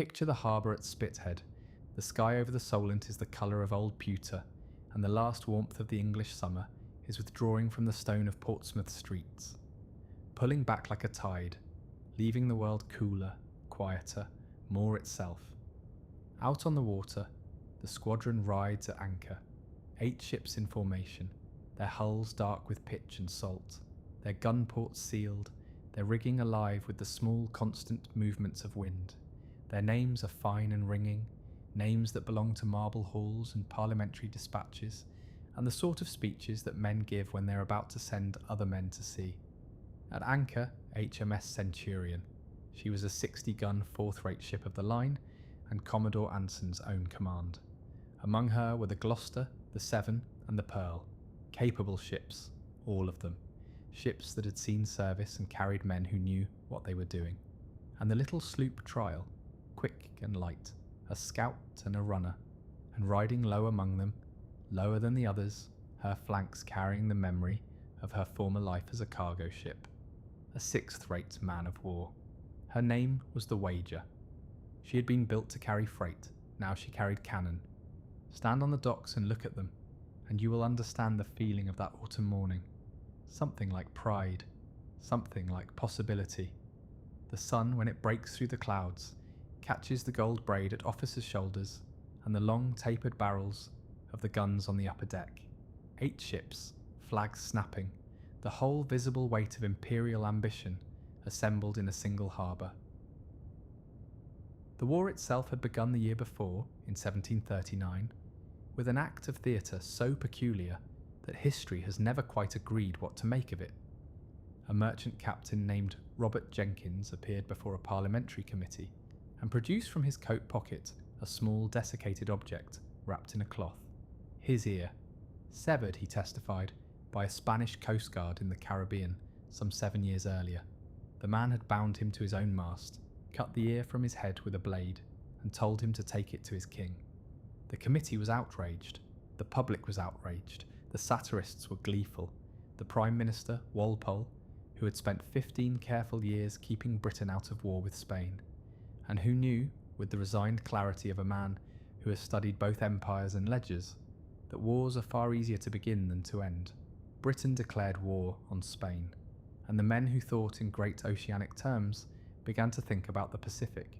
Picture the harbour at Spithead. The sky over the Solent is the colour of old pewter, and the last warmth of the English summer is withdrawing from the stone of Portsmouth streets, pulling back like a tide, leaving the world cooler, quieter, more itself. Out on the water, the squadron rides at anchor, 8 ships in formation, their hulls dark with pitch and salt, their gun ports sealed, their rigging alive with the small constant movements of wind. Their names are fine and ringing, names that belong to marble halls and parliamentary dispatches, and the sort of speeches that men give when they're about to send other men to sea. At anchor, HMS Centurion. She was a 60-gun fourth-rate ship of the line, and Commodore Anson's own command. Among her were the Gloucester, the Severn, and the Pearl. Capable ships, all of them. Ships that had seen service and carried men who knew what they were doing. And the little sloop Trial, quick and light, a scout and a runner, and riding low among them, lower than the others, her flanks carrying the memory of her former life as a cargo ship. A 6th-rate man of war. Her name was the Wager. She had been built to carry freight, now she carried cannon. Stand on the docks and look at them, and you will understand the feeling of that autumn morning. Something like pride, something like possibility. The sun, when it breaks through the clouds, catches the gold braid at officers' shoulders and the long tapered barrels of the guns on the upper deck. 8 ships, flags snapping, the whole visible weight of imperial ambition assembled in a single harbour. The war itself had begun the year before, in 1739, with an act of theatre so peculiar that history has never quite agreed what to make of it. A merchant captain named Robert Jenkins appeared before a parliamentary committee and produced from his coat pocket a small desiccated object wrapped in a cloth. His ear, severed, he testified, by a Spanish coast guard in the Caribbean some 7 years earlier. The man had bound him to his own mast, cut the ear from his head with a blade, and told him to take it to his king. The committee was outraged, the public was outraged, the satirists were gleeful. The Prime Minister, Walpole, who had spent 15 careful years keeping Britain out of war with Spain, and who knew, with the resigned clarity of a man who has studied both empires and ledgers, that wars are far easier to begin than to end, Britain declared war on Spain, and the men who thought in great oceanic terms began to think about the Pacific.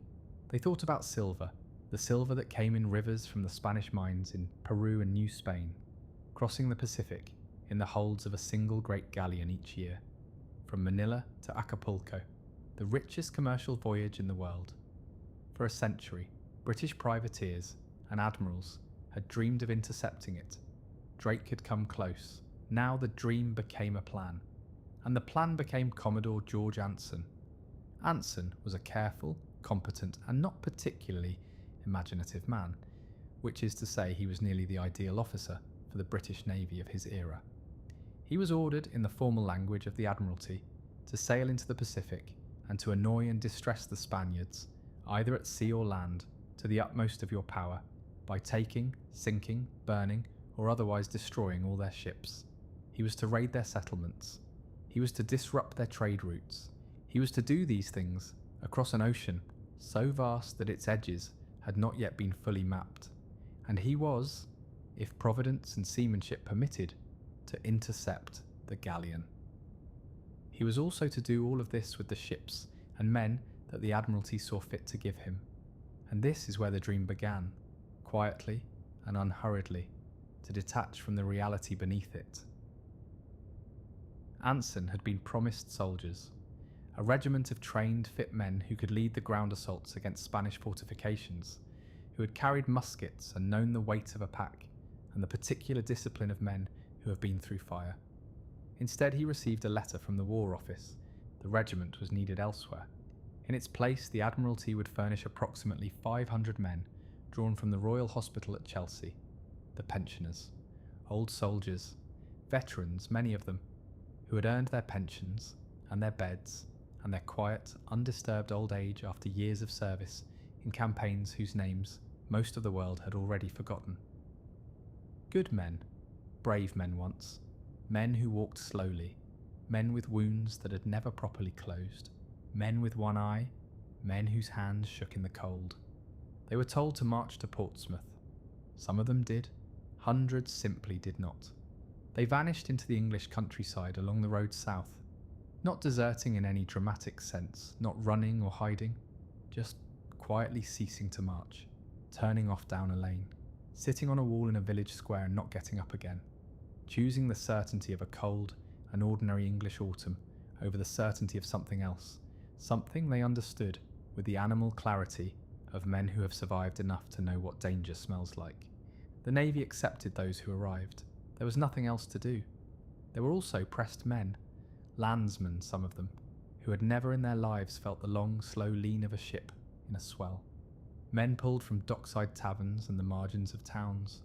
They thought about silver, the silver that came in rivers from the Spanish mines in Peru and New Spain, crossing the Pacific in the holds of a single great galleon each year, from Manila to Acapulco, the richest commercial voyage in the world. For a century, British privateers and admirals had dreamed of intercepting it. Drake had come close. Now the dream became a plan, and the plan became Commodore George Anson. Anson was a careful, competent, and not particularly imaginative man, which is to say he was nearly the ideal officer for the British Navy of his era. He was ordered in the formal language of the Admiralty to sail into the Pacific and to annoy and distress the Spaniards, either at sea or land, to the utmost of your power, by taking, sinking, burning, or otherwise destroying all their ships. He was to raid their settlements. He was to disrupt their trade routes. He was to do these things across an ocean so vast that its edges had not yet been fully mapped. And he was, if providence and seamanship permitted, to intercept the galleon. He was also to do all of this with the ships and men that the Admiralty saw fit to give him. And this is where the dream began, quietly and unhurriedly, to detach from the reality beneath it. Anson had been promised soldiers, a regiment of trained, fit men who could lead the ground assaults against Spanish fortifications, who had carried muskets and known the weight of a pack and the particular discipline of men who have been through fire. Instead, he received a letter from the War Office. The regiment was needed elsewhere. In its place, the Admiralty would furnish approximately 500 men drawn from the Royal Hospital at Chelsea, the pensioners, old soldiers, veterans, many of them, who had earned their pensions and their beds and their quiet, undisturbed old age after years of service in campaigns whose names most of the world had already forgotten. Good men, brave men once, men who walked slowly, men with wounds that had never properly closed, men with one eye, men whose hands shook in the cold, They were told to march to Portsmouth. Some of them did, hundreds simply did not. They vanished into the English countryside along the road south, not deserting in any dramatic sense, not running or hiding, just quietly ceasing to march, turning off down a lane, sitting on a wall in a village square and not getting up again, choosing the certainty of a cold and ordinary English autumn over the certainty of something else, something they understood with the animal clarity of men who have survived enough to know what danger smells like. The Navy accepted those who arrived. There was nothing else to do. There were also pressed men, landsmen some of them, who had never in their lives felt the long, slow lean of a ship in a swell. Men pulled from dockside taverns and the margins of towns.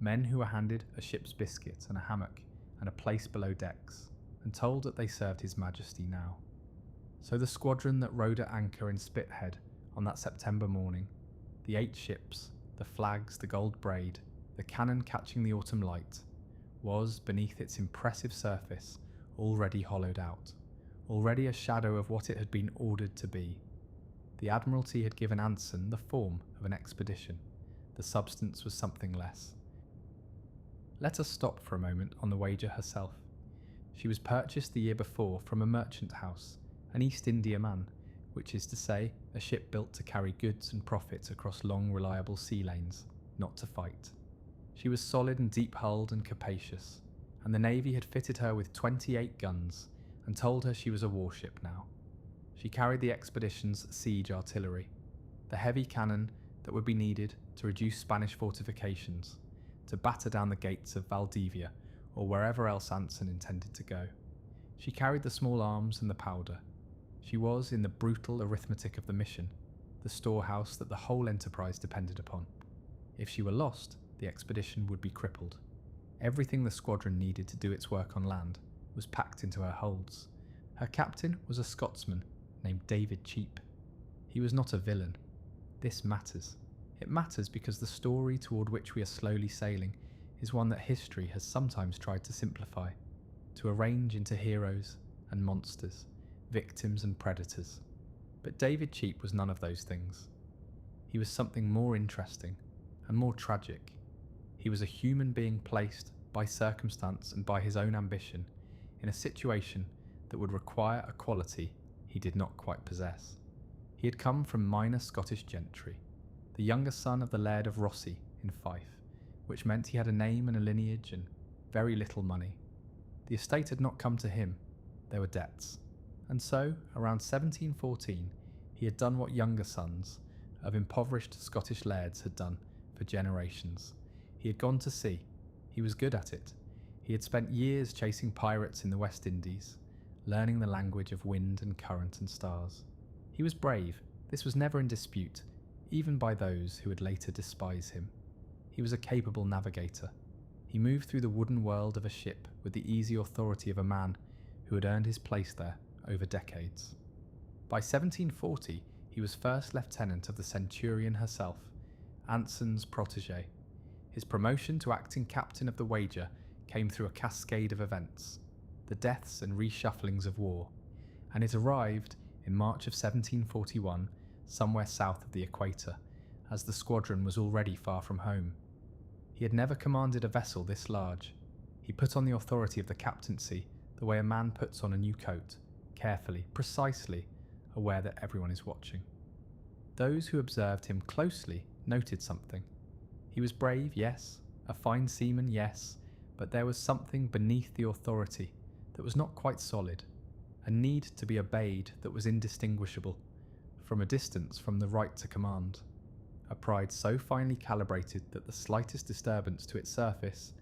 Men who were handed a ship's biscuit and a hammock and a place below decks, and told that they served His Majesty now. So the squadron that rode at anchor in Spithead on that September morning, the 8 ships, the flags, the gold braid, the cannon catching the autumn light, was, beneath its impressive surface, already hollowed out, already a shadow of what it had been ordered to be. The Admiralty had given Anson the form of an expedition. The substance was something less. Let us stop for a moment on the Wager herself. She was purchased the year before from a merchant house, an East India man, which is to say, a ship built to carry goods and profit across long, reliable sea lanes, not to fight. She was solid and deep-hulled and capacious, and the Navy had fitted her with 28 guns and told her she was a warship now. She carried the expedition's siege artillery, the heavy cannon that would be needed to reduce Spanish fortifications, to batter down the gates of Valdivia or wherever else Anson intended to go. She carried the small arms and the powder. She was, in the brutal arithmetic of the mission, the storehouse that the whole enterprise depended upon. If she were lost, the expedition would be crippled. Everything the squadron needed to do its work on land was packed into her holds. Her captain was a Scotsman named David Cheap. He was not a villain. This matters. It matters because the story toward which we are slowly sailing is one that history has sometimes tried to simplify, to arrange into heroes and monsters, victims and predators. But David Cheap was none of those things. He was something more interesting and more tragic. He was a human being placed, by circumstance and by his own ambition, in a situation that would require a quality he did not quite possess. He had come from minor Scottish gentry, the younger son of the Laird of Rossi in Fife, which meant he had a name and a lineage and very little money. The estate had not come to him, there were debts. And so, around 1714, he had done what younger sons of impoverished Scottish lairds had done for generations. He had gone to sea. He was good at it. He had spent years chasing pirates in the West Indies, learning the language of wind and current and stars. He was brave. This was never in dispute, even by those who would later despise him. He was a capable navigator. He moved through the wooden world of a ship with the easy authority of a man who had earned his place there over decades. By 1740, he was first lieutenant of the Centurion herself, Anson's protégé. His promotion to acting captain of the Wager came through a cascade of events, the deaths and reshufflings of war, and it arrived in March of 1741, somewhere south of the equator, as the squadron was already far from home. He had never commanded a vessel this large. He put on the authority of the captaincy the way a man puts on a new coat, carefully, precisely, aware that everyone is watching. Those who observed him closely noted something. He was brave, yes, a fine seaman, yes, but there was something beneath the authority that was not quite solid, a need to be obeyed that was indistinguishable, from a distance, from the right to command, a pride so finely calibrated that the slightest disturbance to its surface,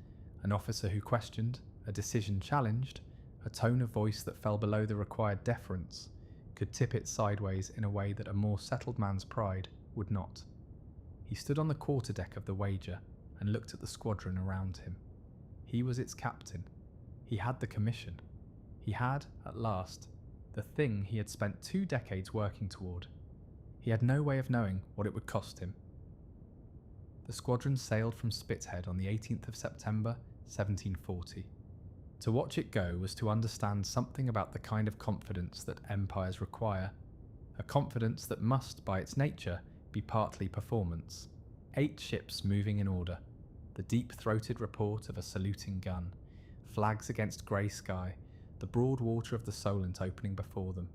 an officer who questioned, a decision challenged, a tone of voice that fell below the required deference, could tip it sideways in a way that a more settled man's pride would not. He stood on the quarterdeck of the Wager and looked at the squadron around him. He was its captain. He had the commission. He had, at last, the thing he had spent 2 decades working toward. He had no way of knowing what it would cost him. The squadron sailed from Spithead on the 18th of September, 1740. To watch it go was to understand something about the kind of confidence that empires require, a confidence that must, by its nature, be partly performance. 8 ships moving in order, the deep-throated report of a saluting gun, flags against grey sky, the broad water of the Solent opening before them.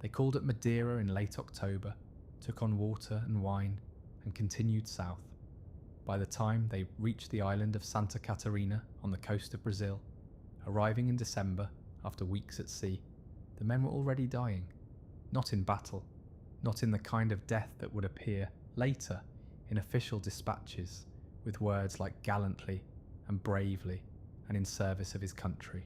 They called at Madeira in late October, took on water and wine, and continued south. By the time they reached the island of Santa Catarina on the coast of Brazil, arriving in December after weeks at sea, the men were already dying, not in battle, not in the kind of death that would appear later in official dispatches with words like gallantly and bravely and in service of his country.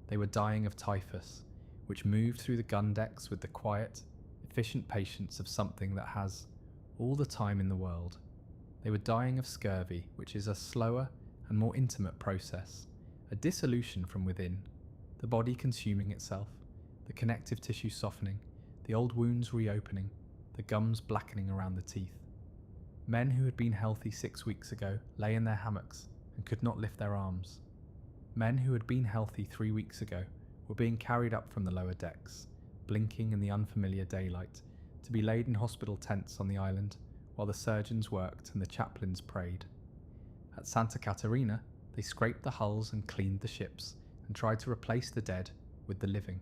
They were dying of typhus, which moved through the gun decks with the quiet, efficient patience of something that has all the time in the world. They were dying of scurvy, which is a slower and more intimate process, a dissolution from within, the body consuming itself, the connective tissue softening, the old wounds reopening, the gums blackening around the teeth. Men who had been healthy 6 weeks ago lay in their hammocks and could not lift their arms. Men who had been healthy 3 weeks ago were being carried up from the lower decks, blinking in the unfamiliar daylight, to be laid in hospital tents on the island while the surgeons worked and the chaplains prayed. At Santa Catarina, they scraped the hulls and cleaned the ships and tried to replace the dead with the living.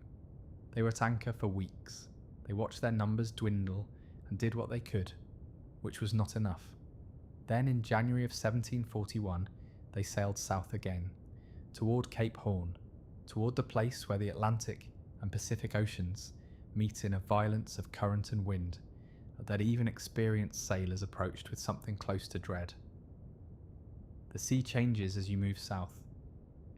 They were at anchor for weeks. They watched their numbers dwindle and did what they could, which was not enough. Then in January of 1741, they sailed south again, toward Cape Horn, toward the place where the Atlantic and Pacific Oceans meet in a violence of current and wind that even experienced sailors approached with something close to dread. The sea changes as you move south.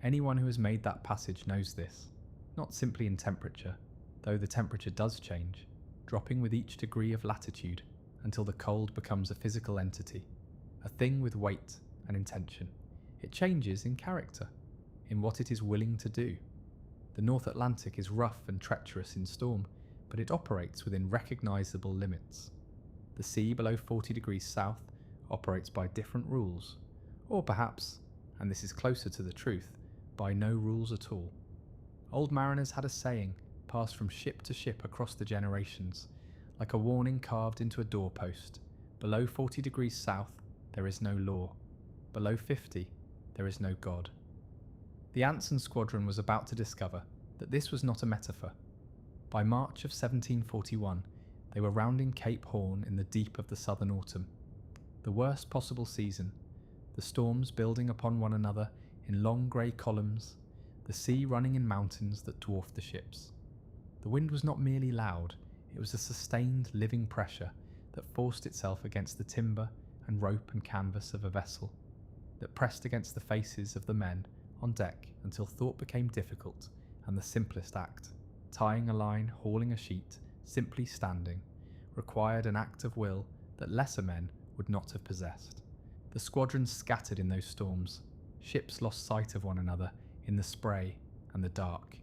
Anyone who has made that passage knows this, not simply in temperature, though the temperature does change, dropping with each degree of latitude until the cold becomes a physical entity, a thing with weight and intention. It changes in character, in what it is willing to do. The North Atlantic is rough and treacherous in storm, but it operates within recognisable limits. The sea below 40 degrees south operates by different rules, or perhaps, and this is closer to the truth, by no rules at all. Old mariners had a saying passed from ship to ship across the generations, like a warning carved into a doorpost. Below 40 degrees south, there is no law. Below 50, there is no God. The Anson squadron was about to discover that this was not a metaphor. By March of 1741, they were rounding Cape Horn in the deep of the southern autumn. The worst possible season, the storms building upon one another in long grey columns, the sea running in mountains that dwarfed the ships. The wind was not merely loud, it was a sustained living pressure that forced itself against the timber and rope and canvas of a vessel, that pressed against the faces of the men on deck until thought became difficult and the simplest act, tying a line, hauling a sheet, simply standing, required an act of will that lesser men would not have possessed. The squadrons scattered in those storms. Ships lost sight of one another in the spray and the dark.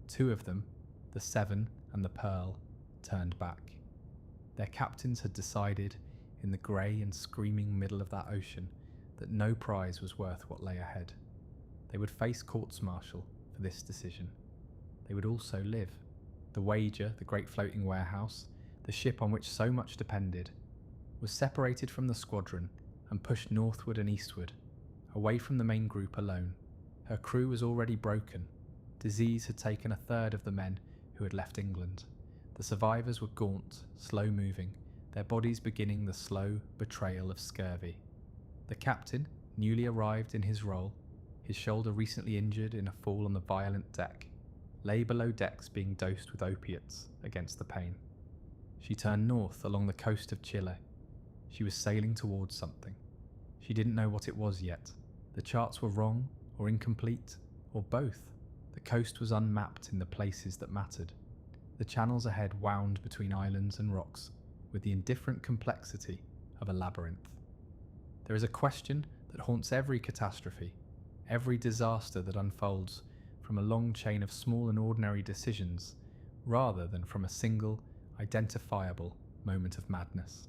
2 of them, the Severn and the Pearl, turned back. Their captains had decided, in the grey and screaming middle of that ocean, that no prize was worth what lay ahead. They would face courts-martial for this decision. They would also live. The Wager, the great floating warehouse, the ship on which so much depended, was separated from the squadron and pushed northward and eastward, away from the main group alone. Her crew was already broken. Disease had taken 1/3 of the men who had left England. The survivors were gaunt, slow-moving, their bodies beginning the slow betrayal of scurvy. The captain, newly arrived in his role, his shoulder recently injured in a fall on the violent deck, lay below decks being dosed with opiates against the pain. She turned north along the coast of Chile. She was sailing towards something. She didn't know what it was yet. The charts were wrong or incomplete, or both. The coast was unmapped in the places that mattered. The channels ahead wound between islands and rocks with the indifferent complexity of a labyrinth. There is a question that haunts every catastrophe, every disaster that unfolds from a long chain of small and ordinary decisions, rather than from a single, identifiable moment of madness.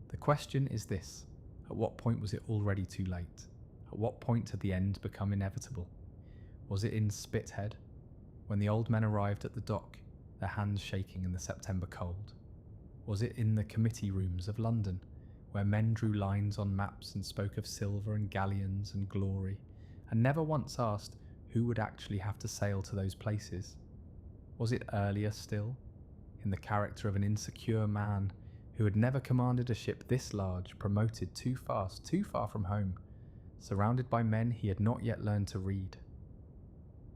The question is this: at what point was it already too late? At what point had the end become inevitable? Was it in Spithead, when the old men arrived at the dock, their hands shaking in the September cold? Was it in the committee rooms of London, where men drew lines on maps and spoke of silver and galleons and glory, and never once asked who would actually have to sail to those places? Was it earlier still, in the character of an insecure man who had never commanded a ship this large, promoted too fast, too far from home, surrounded by men he had not yet learned to read?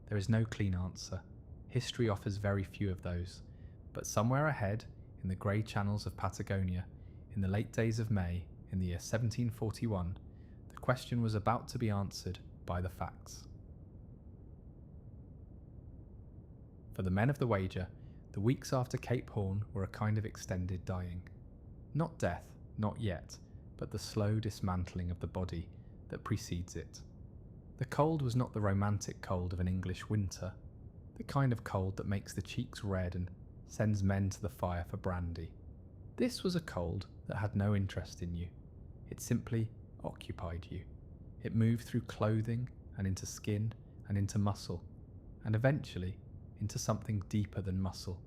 There is no clean answer. History offers very few of those, but somewhere ahead, in the grey channels of Patagonia, in the late days of May, in the year 1741, the question was about to be answered by the facts. For the men of the Wager, the weeks after Cape Horn were a kind of extended dying. Not death, not yet, but the slow dismantling of the body that precedes it. The cold was not the romantic cold of an English winter, the kind of cold that makes the cheeks red and sends men to the fire for brandy. This was a cold that had no interest in you. It simply occupied you. It moved through clothing and into skin and into muscle, and eventually into something deeper than muscle,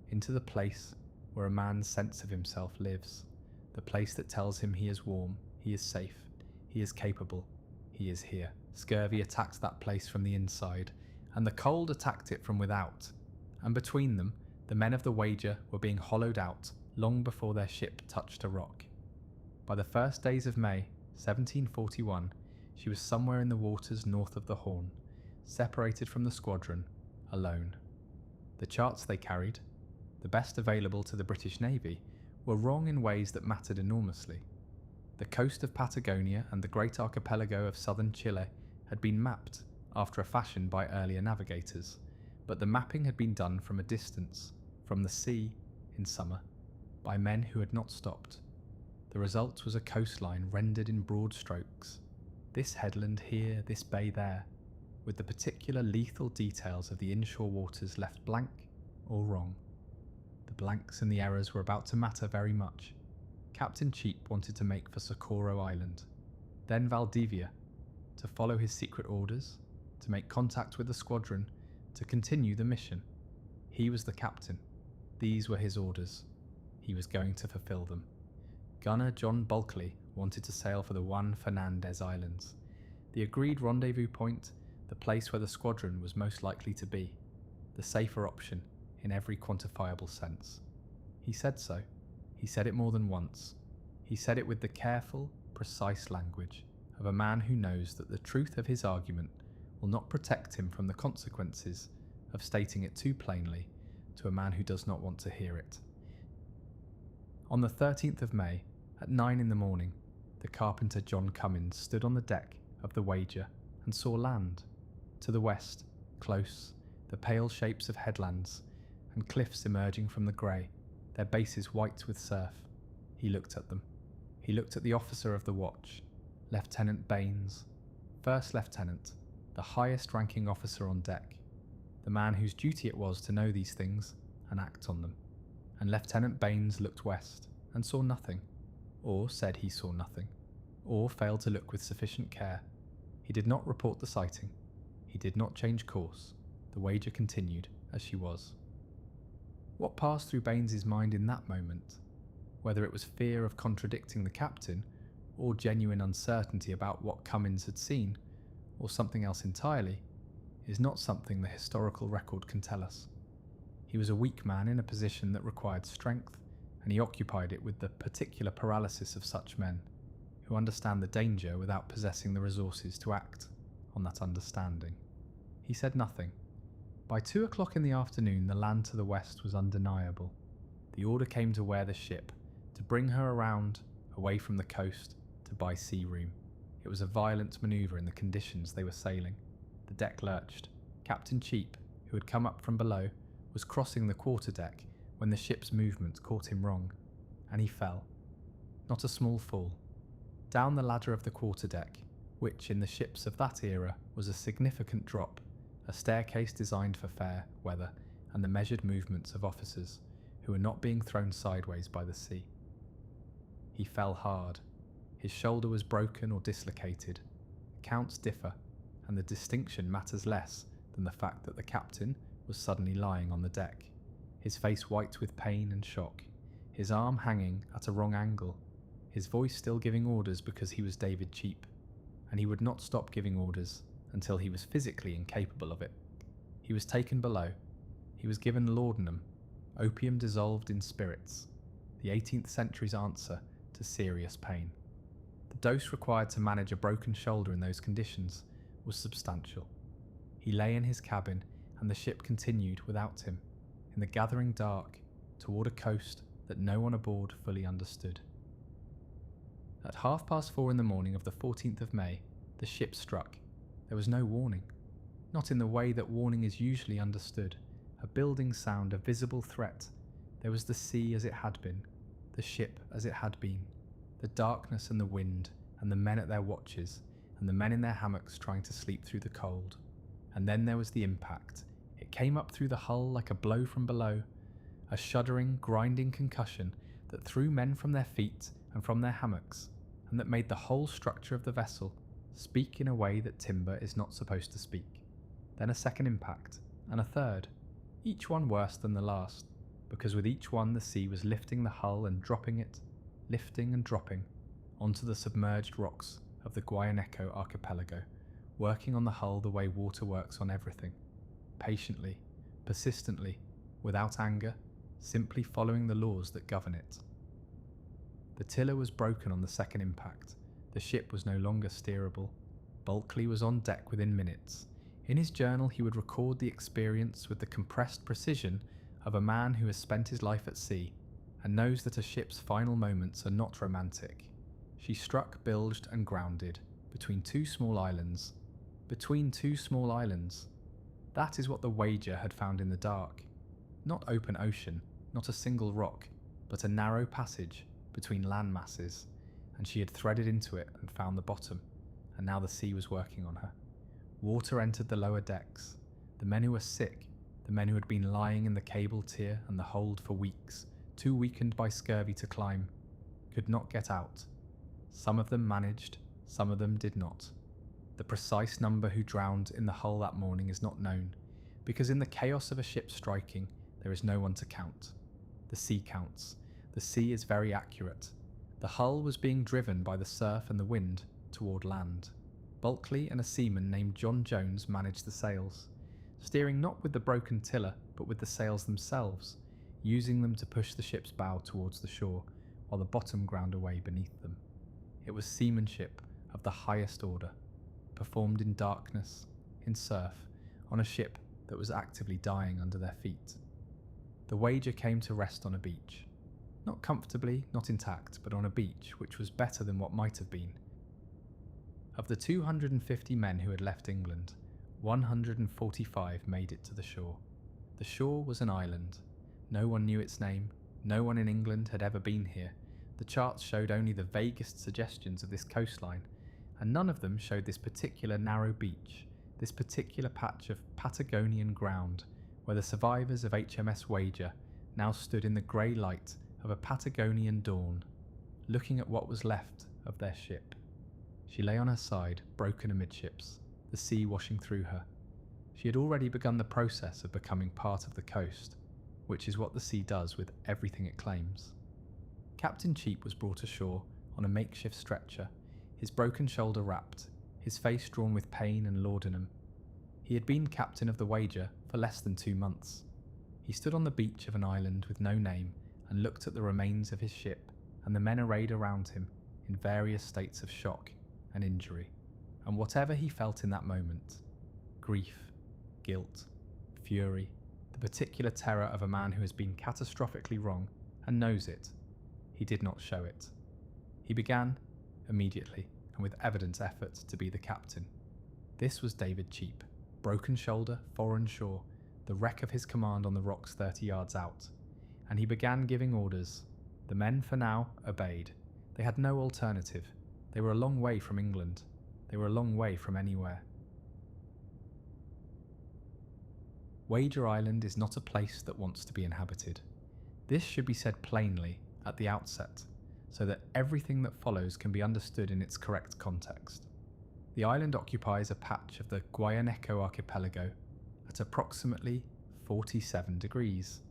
into the place where a man's sense of himself lives, the place that tells him he is warm, he is safe, he is capable, he is here. Scurvy attacked that place from the inside, and the cold attacked it from without, and between them, the men of the Wager were being hollowed out long before their ship touched a rock. By the first days of May, 1741, she was somewhere in the waters north of the Horn, separated from the squadron, alone. The charts they carried, the best available to the British Navy, were wrong in ways that mattered enormously. The coast of Patagonia and the great archipelago of southern Chile had been mapped after a fashion by earlier navigators, but the mapping had been done from a distance, from the sea, in summer, by men who had not stopped. The result was a coastline rendered in broad strokes, this headland here, this bay there, with the particular lethal details of the inshore waters left blank or wrong. The blanks and the errors were about to matter very much. Captain Cheap wanted to make for Socorro Island, then Valdivia, to follow his secret orders, to make contact with the squadron, to continue the mission. He was the captain. These were his orders. He was going to fulfill them. Gunner John Bulkeley wanted to sail for the Juan Fernandez Islands, the agreed rendezvous point, the place where the squadron was most likely to be, the safer option in every quantifiable sense. He said so. He said it more than once. He said it with the careful, precise language of a man who knows that the truth of his argument will not protect him from the consequences of stating it too plainly to a man who does not want to hear it. On the 13th of May, at 9 in the morning, the carpenter John Cummins stood on the deck of the Wager and saw land. To the west, close, the pale shapes of headlands and cliffs emerging from the grey, their bases white with surf. He looked at them. He looked at the officer of the watch, Lieutenant Baines, first lieutenant, the highest ranking officer on deck, the man whose duty it was to know these things and act on them. And Lieutenant Baines looked west and saw nothing, or said he saw nothing, or failed to look with sufficient care. He did not report the sighting. He did not change course. The Wager continued as she was. What passed through Baines's mind in that moment, whether it was fear of contradicting the captain, or genuine uncertainty about what Cummins had seen, or something else entirely, is not something the historical record can tell us. He was a weak man in a position that required strength, and he occupied it with the particular paralysis of such men, who understand the danger without possessing the resources to act on that understanding. He said nothing. By 2 o'clock in the afternoon, the land to the west was undeniable. The order came to wear the ship, to bring her around, away from the coast, to buy sea room. It was a violent manoeuvre in the conditions they were sailing. The deck lurched. Captain Cheap, who had come up from below, was crossing the quarterdeck when the ship's movement caught him wrong, and he fell. Not a small fall. Down the ladder of the quarterdeck, which in the ships of that era was a significant drop, a staircase designed for fair weather and the measured movements of officers who were not being thrown sideways by the sea. He fell hard. His shoulder was broken or dislocated. Accounts differ, and the distinction matters less than the fact that the captain was suddenly lying on the deck, his face white with pain and shock, his arm hanging at a wrong angle, his voice still giving orders because he was David Cheap, and he would not stop giving orders until he was physically incapable of it. He was taken below. He was given laudanum, opium dissolved in spirits, the 18th century's answer to serious pain. The dose required to manage a broken shoulder in those conditions was substantial. He lay in his cabin, and the ship continued without him, in the gathering dark, toward a coast that no one aboard fully understood. At 4:30 in the morning of the 14th of May, the ship struck. There was no warning, not in the way that warning is usually understood, a building sound, a visible threat. There was the sea as it had been, the ship as it had been, the darkness and the wind, and the men at their watches, and the men in their hammocks trying to sleep through the cold. And then there was the impact. It came up through the hull like a blow from below, a shuddering, grinding concussion that threw men from their feet and from their hammocks, and that made the whole structure of the vessel speak in a way that timber is not supposed to speak. Then a second impact, and a third, each one worse than the last, because with each one the sea was lifting the hull and dropping it, lifting and dropping, onto the submerged rocks of the Guayaneco archipelago, working on the hull the way water works on everything, patiently, persistently, without anger, simply following the laws that govern it. The tiller was broken on the second impact. The ship was no longer steerable. Bulkley was on deck within minutes. In his journal he would record the experience with the compressed precision of a man who has spent his life at sea and knows that a ship's final moments are not romantic. She struck, bilged and grounded between two small islands. Between two small islands. That is what the Wager had found in the dark. Not open ocean, not a single rock, but a narrow passage between land masses, and she had threaded into it and found the bottom, and now the sea was working on her. Water entered the lower decks. The men who were sick, the men who had been lying in the cable tier and the hold for weeks, too weakened by scurvy to climb, could not get out. Some of them managed, some of them did not. The precise number who drowned in the hull that morning is not known, because in the chaos of a ship striking, there is no one to count. The sea counts. The sea is very accurate. The hull was being driven by the surf and the wind toward land. Bulkley and a seaman named John Jones managed the sails, steering not with the broken tiller but with the sails themselves, using them to push the ship's bow towards the shore while the bottom ground away beneath them. It was seamanship of the highest order, performed in darkness, in surf, on a ship that was actively dying under their feet. The Wager came to rest on a beach. Not comfortably, not intact, but on a beach which was better than what might have been. Of the 250 men who had left England, 145 made it to the shore. The shore was an island. No one knew its name. No one in England had ever been here. The charts showed only the vaguest suggestions of this coastline, and none of them showed this particular narrow beach, this particular patch of Patagonian ground, where the survivors of HMS Wager now stood in the grey light of a Patagonian dawn, looking at what was left of their ship. She lay on her side, broken amidships, the sea washing through her. She had already begun the process of becoming part of the coast, which is what the sea does with everything it claims. Captain Cheap was brought ashore on a makeshift stretcher, his broken shoulder wrapped, his face drawn with pain and laudanum. He had been captain of the Wager for less than 2 months. He stood on the beach of an island with no name and looked at the remains of his ship and the men arrayed around him in various states of shock and injury. And whatever he felt in that moment, grief, guilt, fury, the particular terror of a man who has been catastrophically wrong and knows it, he did not show it. He began, immediately, and with evident effort, to be the captain. This was David Cheap, broken shoulder, foreign shore, the wreck of his command on the rocks 30 yards out, and he began giving orders. The men, for now, obeyed. They had no alternative. They were a long way from England. They were a long way from anywhere. Wager Island is not a place that wants to be inhabited. This should be said plainly at the outset, so that everything that follows can be understood in its correct context. The island occupies a patch of the Guayaneco archipelago at approximately 47 degrees,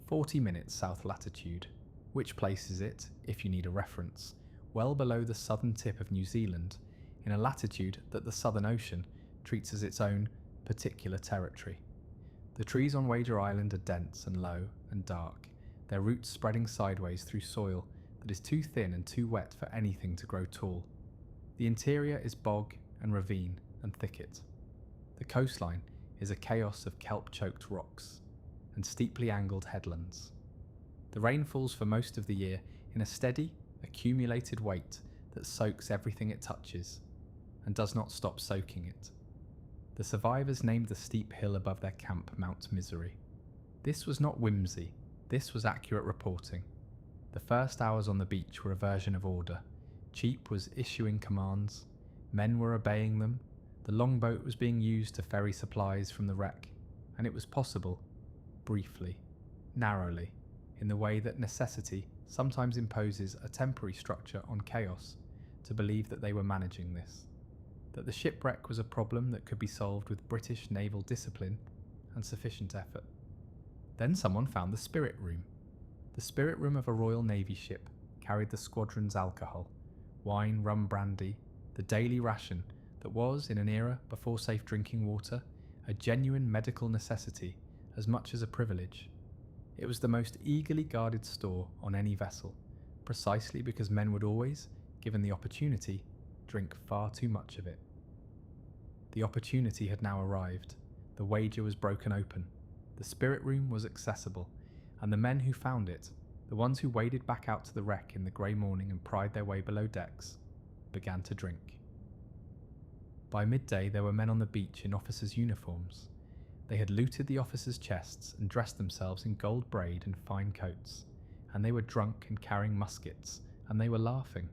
40 minutes south latitude. which places it, if you need a reference, well below the southern tip of New Zealand, in a latitude that the Southern Ocean treats as its own particular territory. The trees on Wager Island are dense and low and dark, their roots spreading sideways through soil that is too thin and too wet for anything to grow tall. The interior is bog and ravine and thicket. The coastline is a chaos of kelp-choked rocks and steeply angled headlands. The rain falls for most of the year in a steady, accumulated weight that soaks everything it touches and does not stop soaking it. The survivors named the steep hill above their camp Mount Misery. This was not whimsy, this was accurate reporting. The first hours on the beach were a version of order. Cheap was issuing commands, men were obeying them, the longboat was being used to ferry supplies from the wreck, and it was possible, briefly, narrowly, in the way that necessity sometimes imposes a temporary structure on chaos, to believe that they were managing this, that the shipwreck was a problem that could be solved with British naval discipline and sufficient effort. Then someone found the spirit room. The spirit room of a Royal Navy ship carried the squadron's alcohol, wine, rum, brandy, the daily ration that was, in an era before safe drinking water, a genuine medical necessity as much as a privilege. It was the most eagerly guarded store on any vessel, precisely because men would always, given the opportunity, drink far too much of it. The opportunity had now arrived. The wager was broken open. The spirit room was accessible, and the men who found it, the ones who waded back out to the wreck in the grey morning and pried their way below decks, began to drink. By midday there were men on the beach in officers' uniforms. They had looted the officers' chests and dressed themselves in gold braid and fine coats, and they were drunk and carrying muskets, and they were laughing.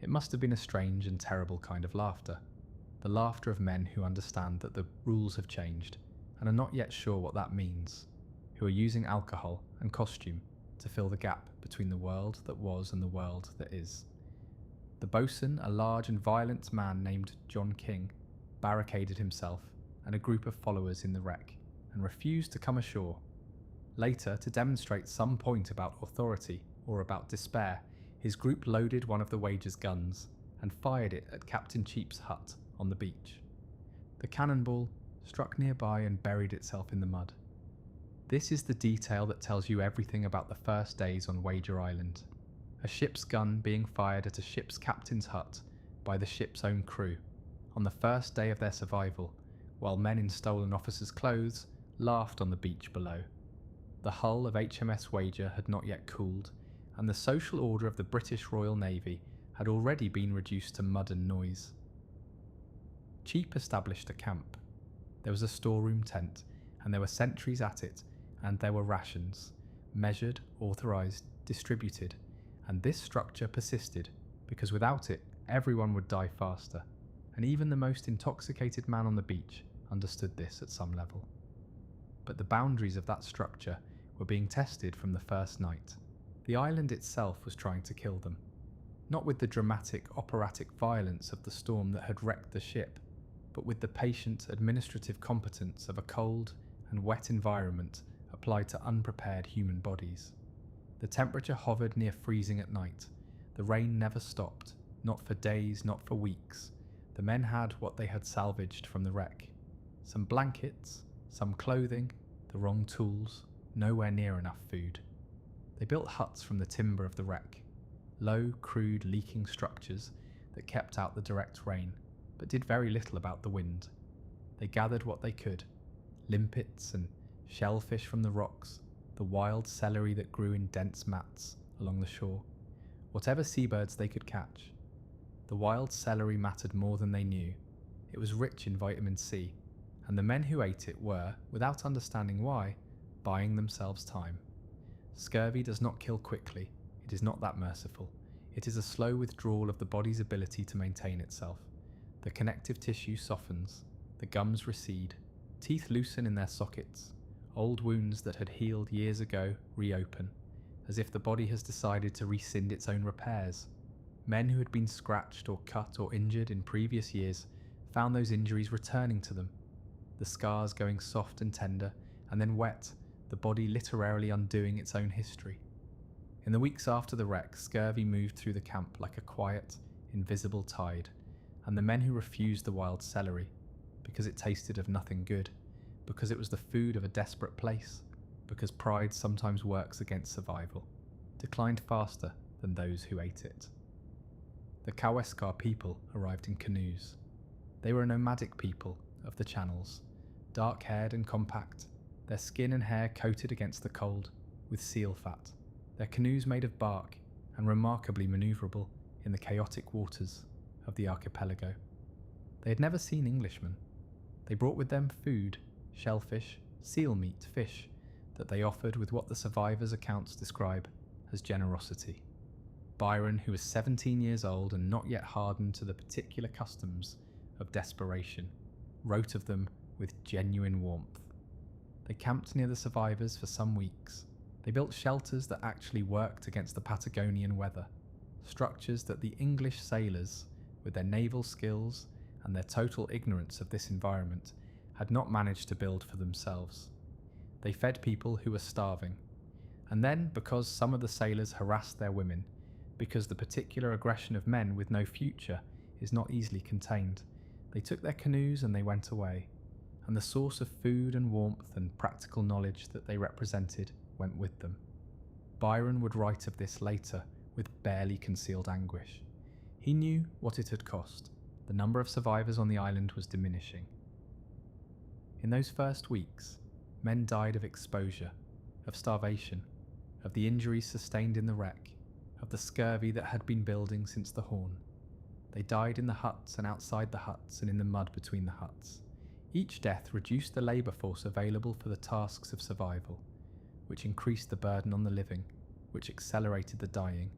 It must have been a strange and terrible kind of laughter, the laughter of men who understand that the rules have changed and are not yet sure what that means, who are using alcohol and costume to fill the gap between the world that was and the world that is. The boatswain, a large and violent man named John King, barricaded himself and a group of followers in the wreck and refused to come ashore. Later, to demonstrate some point about authority or about despair, his group loaded one of the Wager's guns and fired it at Captain Cheap's hut on the beach. The cannonball struck nearby and buried itself in the mud. This is the detail that tells you everything about the first days on Wager Island. A ship's gun being fired at a ship's captain's hut by the ship's own crew on the first day of their survival, while men in stolen officers' clothes laughed on the beach below. The hull of HMS Wager had not yet cooled, and the social order of the British Royal Navy had already been reduced to mud and noise. Cheap established a camp. There was a storeroom tent, and there were sentries at it, and there were rations, measured, authorised, distributed, and this structure persisted, because without it everyone would die faster, and even the most intoxicated man on the beach understood this at some level. But the boundaries of that structure were being tested from the first night. The island itself was trying to kill them, not with the dramatic, operatic violence of the storm that had wrecked the ship, but with the patient, administrative competence of a cold and wet environment applied to unprepared human bodies. The temperature hovered near freezing at night. The rain never stopped, not for days, not for weeks. The men had what they had salvaged from the wreck. Some blankets, some clothing, the wrong tools, nowhere near enough food. They built huts from the timber of the wreck, low, crude, leaking structures that kept out the direct rain, but did very little about the wind. They gathered what they could, limpets and shellfish from the rocks, the wild celery that grew in dense mats along the shore, whatever seabirds they could catch. The wild celery mattered more than they knew. It was rich in vitamin C, and the men who ate it were, without understanding why, buying themselves time. Scurvy does not kill quickly. It is not that merciful. It is a slow withdrawal of the body's ability to maintain itself. The connective tissue softens, the gums recede, teeth loosen in their sockets, old wounds that had healed years ago reopen, as if the body has decided to rescind its own repairs. Men who had been scratched or cut or injured in previous years found those injuries returning to them, the scars going soft and tender, and then wet, the body literally undoing its own history. In the weeks after the wreck, scurvy moved through the camp like a quiet, invisible tide, and the men who refused the wild celery, because it tasted of nothing good, because it was the food of a desperate place, because pride sometimes works against survival, declined faster than those who ate it. The Kaweskar people arrived in canoes. They were a nomadic people of the channels, dark-haired and compact, their skin and hair coated against the cold with seal fat, their canoes made of bark and remarkably manoeuvrable in the chaotic waters of the archipelago. They had never seen Englishmen. They brought with them food, shellfish, seal meat, fish, that they offered with what the survivors' accounts describe as generosity. Byron, who was 17 years old and not yet hardened to the particular customs of desperation, wrote of them with genuine warmth. They camped near the survivors for some weeks. They built shelters that actually worked against the Patagonian weather, structures that the English sailors, with their naval skills and their total ignorance of this environment, had not managed to build for themselves. They fed people who were starving. And then, because some of the sailors harassed their women, because the particular aggression of men with no future is not easily contained, they took their canoes and they went away, and the source of food and warmth and practical knowledge that they represented went with them. Byron would write of this later with barely concealed anguish. He knew what it had cost. The number of survivors on the island was diminishing. In those first weeks, men died of exposure, of starvation, of the injuries sustained in the wreck, of the scurvy that had been building since the Horn. They died in the huts and outside the huts and in the mud between the huts. Each death reduced the labour force available for the tasks of survival, which increased the burden on the living, which accelerated the dying,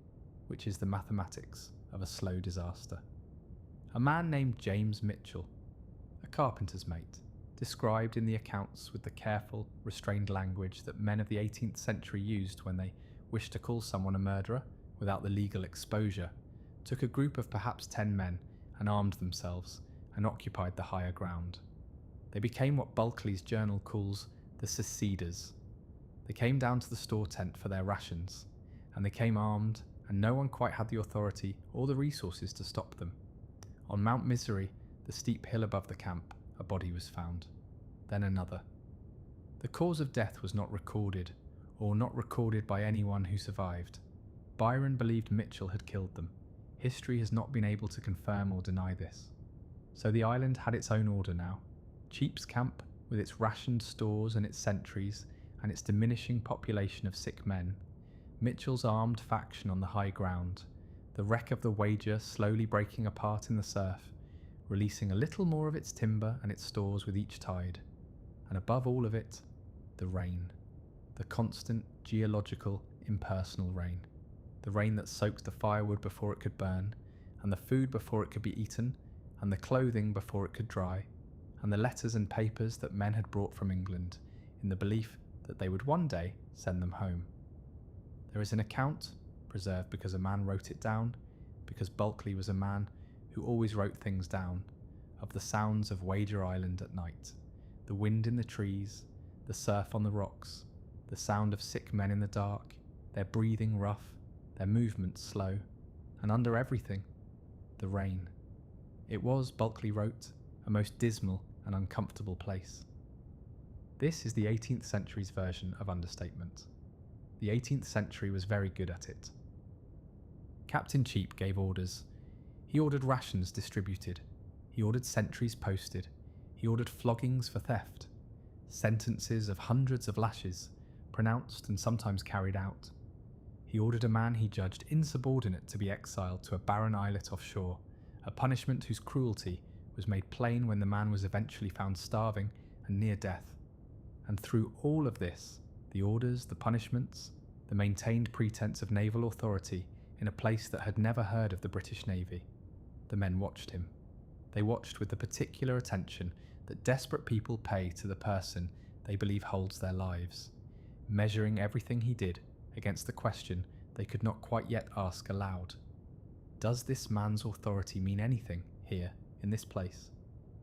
which is the mathematics of a slow disaster. A man named James Mitchell, a carpenter's mate, described in the accounts with the careful, restrained language that men of the 18th century used when they wished to call someone a murderer without the legal exposure, took a group of perhaps 10 men and armed themselves and occupied the higher ground. They became what Bulkeley's journal calls the seceders. They came down to the store tent for their rations, and they came armed, and no one quite had the authority or the resources to stop them. On Mount Misery, the steep hill above the camp, a body was found, then another. The cause of death was not recorded, or not recorded by anyone who survived. Byron believed Mitchell had killed them. History has not been able to confirm or deny this. So the island had its own order now. Cheap's Camp, with its rationed stores and its sentries, and its diminishing population of sick men. Mitchell's armed faction on the high ground. The wreck of the Wager slowly breaking apart in the surf, releasing a little more of its timber and its stores with each tide. And above all of it, the rain. The constant, geological, impersonal rain. The rain that soaked the firewood before it could burn, and the food before it could be eaten, and the clothing before it could dry, and the letters and papers that men had brought from England, in the belief that they would one day send them home. There is an account, preserved because a man wrote it down, because Bulkeley was a man who always wrote things down, of the sounds of Wager Island at night, the wind in the trees, the surf on the rocks, the sound of sick men in the dark, their breathing rough, their movements slow, and under everything, the rain. It was, Bulkeley wrote, a most dismal and uncomfortable place. This is the 18th century's version of understatement. The 18th century was very good at it. Captain Cheap gave orders. He ordered rations distributed. He ordered sentries posted. He ordered floggings for theft. Sentences of hundreds of lashes, pronounced and sometimes carried out. He ordered a man he judged insubordinate to be exiled to a barren islet offshore, a punishment whose cruelty was made plain when the man was eventually found starving and near death. And through all of this, the orders, the punishments, the maintained pretense of naval authority in a place that had never heard of the British Navy, the men watched him. They watched with the particular attention that desperate people pay to the person they believe holds their lives, measuring everything he did against the question they could not quite yet ask aloud. Does this man's authority mean anything here, in this place?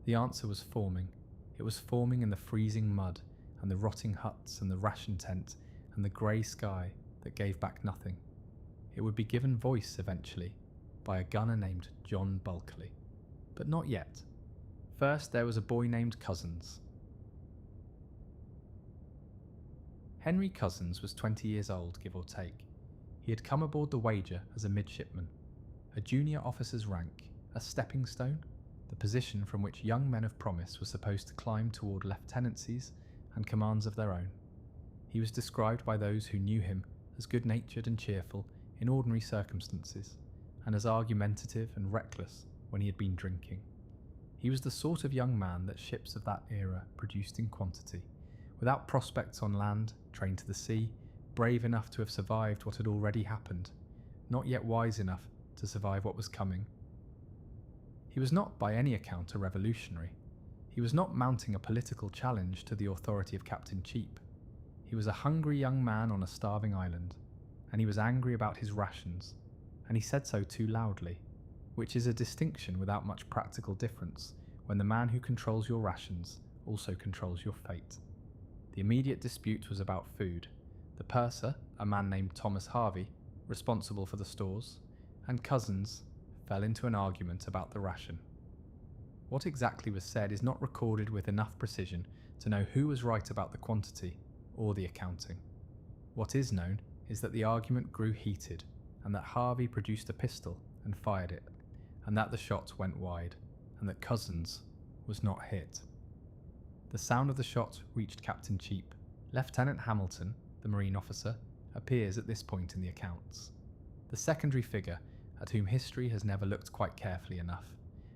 The answer was forming. It was forming in the freezing mud and the rotting huts and the ration tent and the grey sky that gave back nothing. it would be given voice eventually by a gunner named John Bulkeley. But not yet. First, there was a boy named Cousins. Henry Cousins was 20 years old, give or take. He had come aboard the Wager as a midshipman, a junior officer's rank, a stepping stone, the position from which young men of promise were supposed to climb toward lieutenancies and commands of their own. He was described by those who knew him as good-natured and cheerful in ordinary circumstances, and as argumentative and reckless when he had been drinking. He was the sort of young man that ships of that era produced in quantity, without prospects on land, trained to the sea, brave enough to have survived what had already happened, not yet wise enough to survive what was coming. He was not by any account a revolutionary. He was not mounting a political challenge to the authority of Captain Cheap. He was a hungry young man on a starving island, and he was angry about his rations, and he said so too loudly, which is a distinction without much practical difference when the man who controls your rations also controls your fate. The immediate dispute was about food. The purser, a man named Thomas Harvey, responsible for the stores, and Cousins fell into an argument about the ration. What exactly was said is not recorded with enough precision to know who was right about the quantity or the accounting. What is known is that the argument grew heated, and that Harvey produced a pistol and fired it, and that the shot went wide, and that Cousins was not hit. The sound of the shot reached Captain Cheap. Lieutenant Hamilton, the marine officer, appears at this point in the accounts. The secondary figure at whom history has never looked quite carefully enough,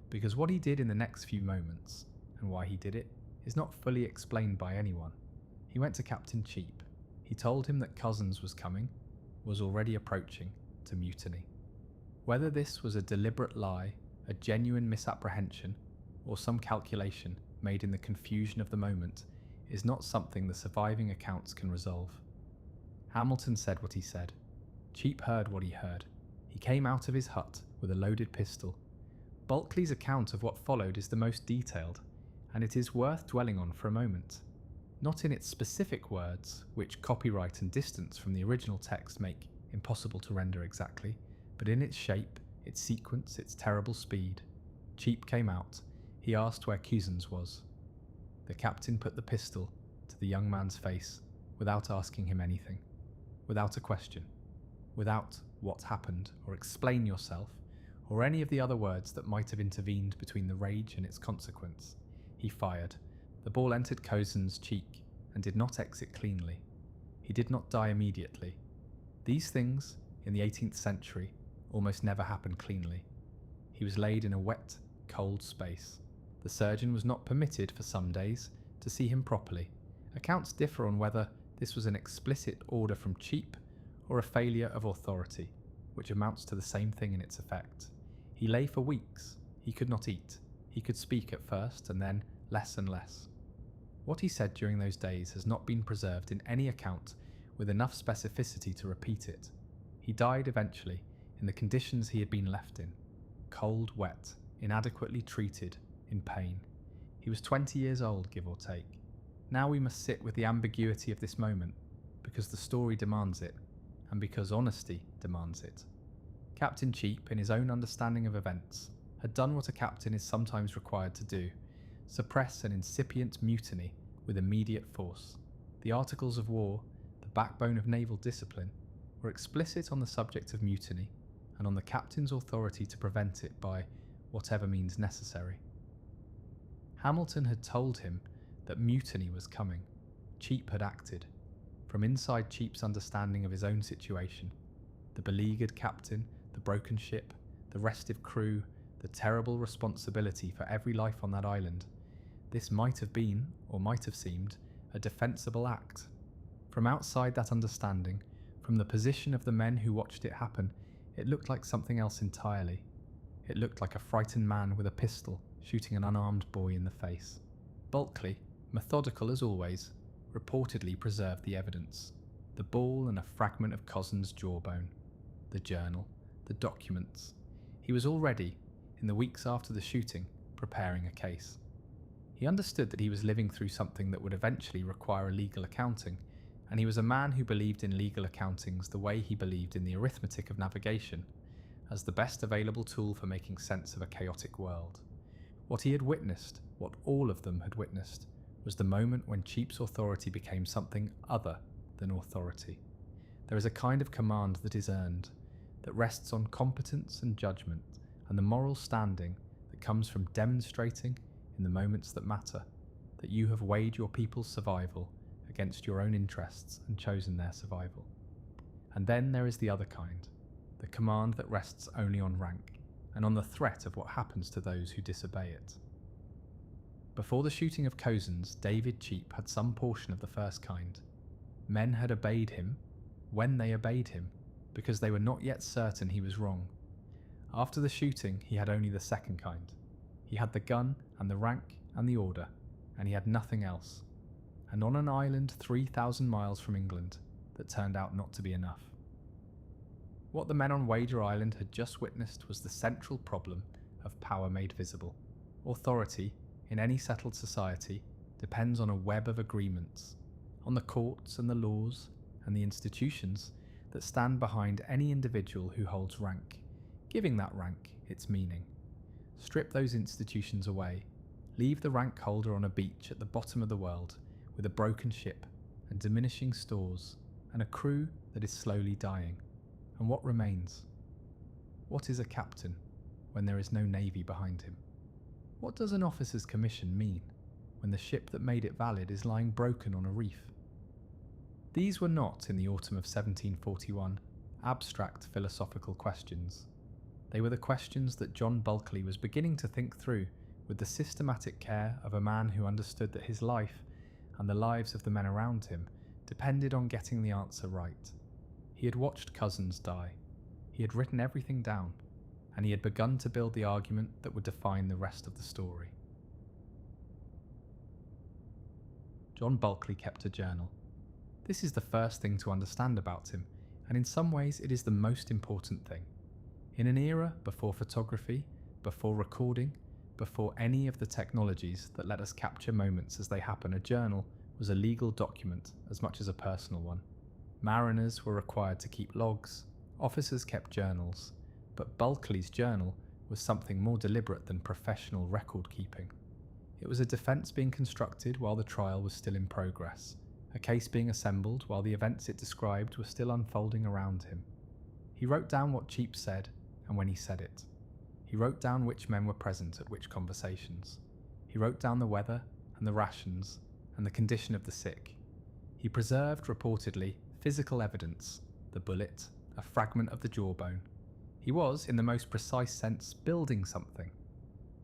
because what he did in the next few moments, and why he did it, is not fully explained by anyone. He went to Captain Cheap. He told him that Cousins was coming, was already approaching, to mutiny. Whether this was a deliberate lie, a genuine misapprehension, or some calculation made in the confusion of the moment, is not something the surviving accounts can resolve. Hamilton said what he said. Cheap heard what he heard. He came out of his hut with a loaded pistol. Bulkeley's account of what followed is the most detailed, and it is worth dwelling on for a moment. Not in its specific words, which copyright and distance from the original text make impossible to render exactly, but in its shape, its sequence, its terrible speed. Cheap came out. He asked where Cousins was. The captain put the pistol to the young man's face without asking him anything, without a question, without what happened or explain yourself, or any of the other words that might have intervened between the rage and its consequence. He fired. The ball entered Cousins' cheek and did not exit cleanly. He did not die immediately. These things, in the 18th century, almost never happened cleanly. He was laid in a wet, cold space. The surgeon was not permitted for some days to see him properly. Accounts differ on whether this was an explicit order from Cheap or a failure of authority, which amounts to the same thing in its effect. He lay for weeks. He could not eat. He could speak at first, and then less and less. What he said during those days has not been preserved in any account with enough specificity to repeat it. He died eventually in the conditions he had been left in: cold, wet, inadequately treated, in pain. He was 20 years old, give or take. Now we must sit with the ambiguity of this moment, because the story demands it, and because honesty demands it. Captain Cheap, in his own understanding of events, had done what a captain is sometimes required to do: suppress an incipient mutiny with immediate force. The Articles of War, the backbone of naval discipline, were explicit on the subject of mutiny, and on the captain's authority to prevent it by whatever means necessary. Hamilton had told him that mutiny was coming. Cheap had acted. From inside Cheap's understanding of his own situation, the beleaguered captain, the broken ship, the restive crew, the terrible responsibility for every life on that island, this might have been, or might have seemed, a defensible act. From outside that understanding, from the position of the men who watched it happen, it looked like something else entirely. It looked like a frightened man with a pistol shooting an unarmed boy in the face. Bulkeley, methodical as always, reportedly preserved the evidence: the ball and a fragment of Cousins' jawbone, the journal, the documents. He was already, in the weeks after the shooting, preparing a case. He understood that he was living through something that would eventually require a legal accounting, and he was a man who believed in legal accountings the way he believed in the arithmetic of navigation, as the best available tool for making sense of a chaotic world. What he had witnessed, what all of them had witnessed, was the moment when Cheap's authority became something other than authority. There is a kind of command that is earned, that rests on competence and judgment, and the moral standing that comes from demonstrating, in the moments that matter, that you have weighed your people's survival against your own interests and chosen their survival. And then there is the other kind, the command that rests only on rank, and on the threat of what happens to those who disobey it. Before the shooting of Cozens, David Cheap had some portion of the first kind. Men had obeyed him, when they obeyed him, because they were not yet certain he was wrong. After the shooting, he had only the second kind. He had the gun and the rank and the order, and he had nothing else. And on an island 3,000 miles from England, that turned out not to be enough. What the men on Wager Island had just witnessed was the central problem of power made visible. Authority, in any settled society, depends on a web of agreements, on the courts and the laws and the institutions that stand behind any individual who holds rank, giving that rank its meaning. Strip those institutions away, leave the rank holder on a beach at the bottom of the world with a broken ship and diminishing stores and a crew that is slowly dying. And what remains? What is a captain when there is no navy behind him? What does an officer's commission mean when the ship that made it valid is lying broken on a reef? These were not, in the autumn of 1741, abstract philosophical questions. They were the questions that John Bulkeley was beginning to think through with the systematic care of a man who understood that his life and the lives of the men around him depended on getting the answer right. He had watched Cozens die, he had written everything down, and he had begun to build the argument that would define the rest of the story. John Bulkeley kept a journal. This is the first thing to understand about him, and in some ways it is the most important thing. In an era before photography, before recording, before any of the technologies that let us capture moments as they happen, a journal was a legal document as much as a personal one. Mariners were required to keep logs, officers kept journals, but Bulkeley's journal was something more deliberate than professional record keeping. It was a defence being constructed while the trial was still in progress, a case being assembled while the events it described were still unfolding around him. He wrote down what Cheap said and when he said it. He wrote down which men were present at which conversations. He wrote down the weather and the rations and the condition of the sick. He preserved, reportedly, physical evidence, the bullet, a fragment of the jawbone. He was, in the most precise sense, building something.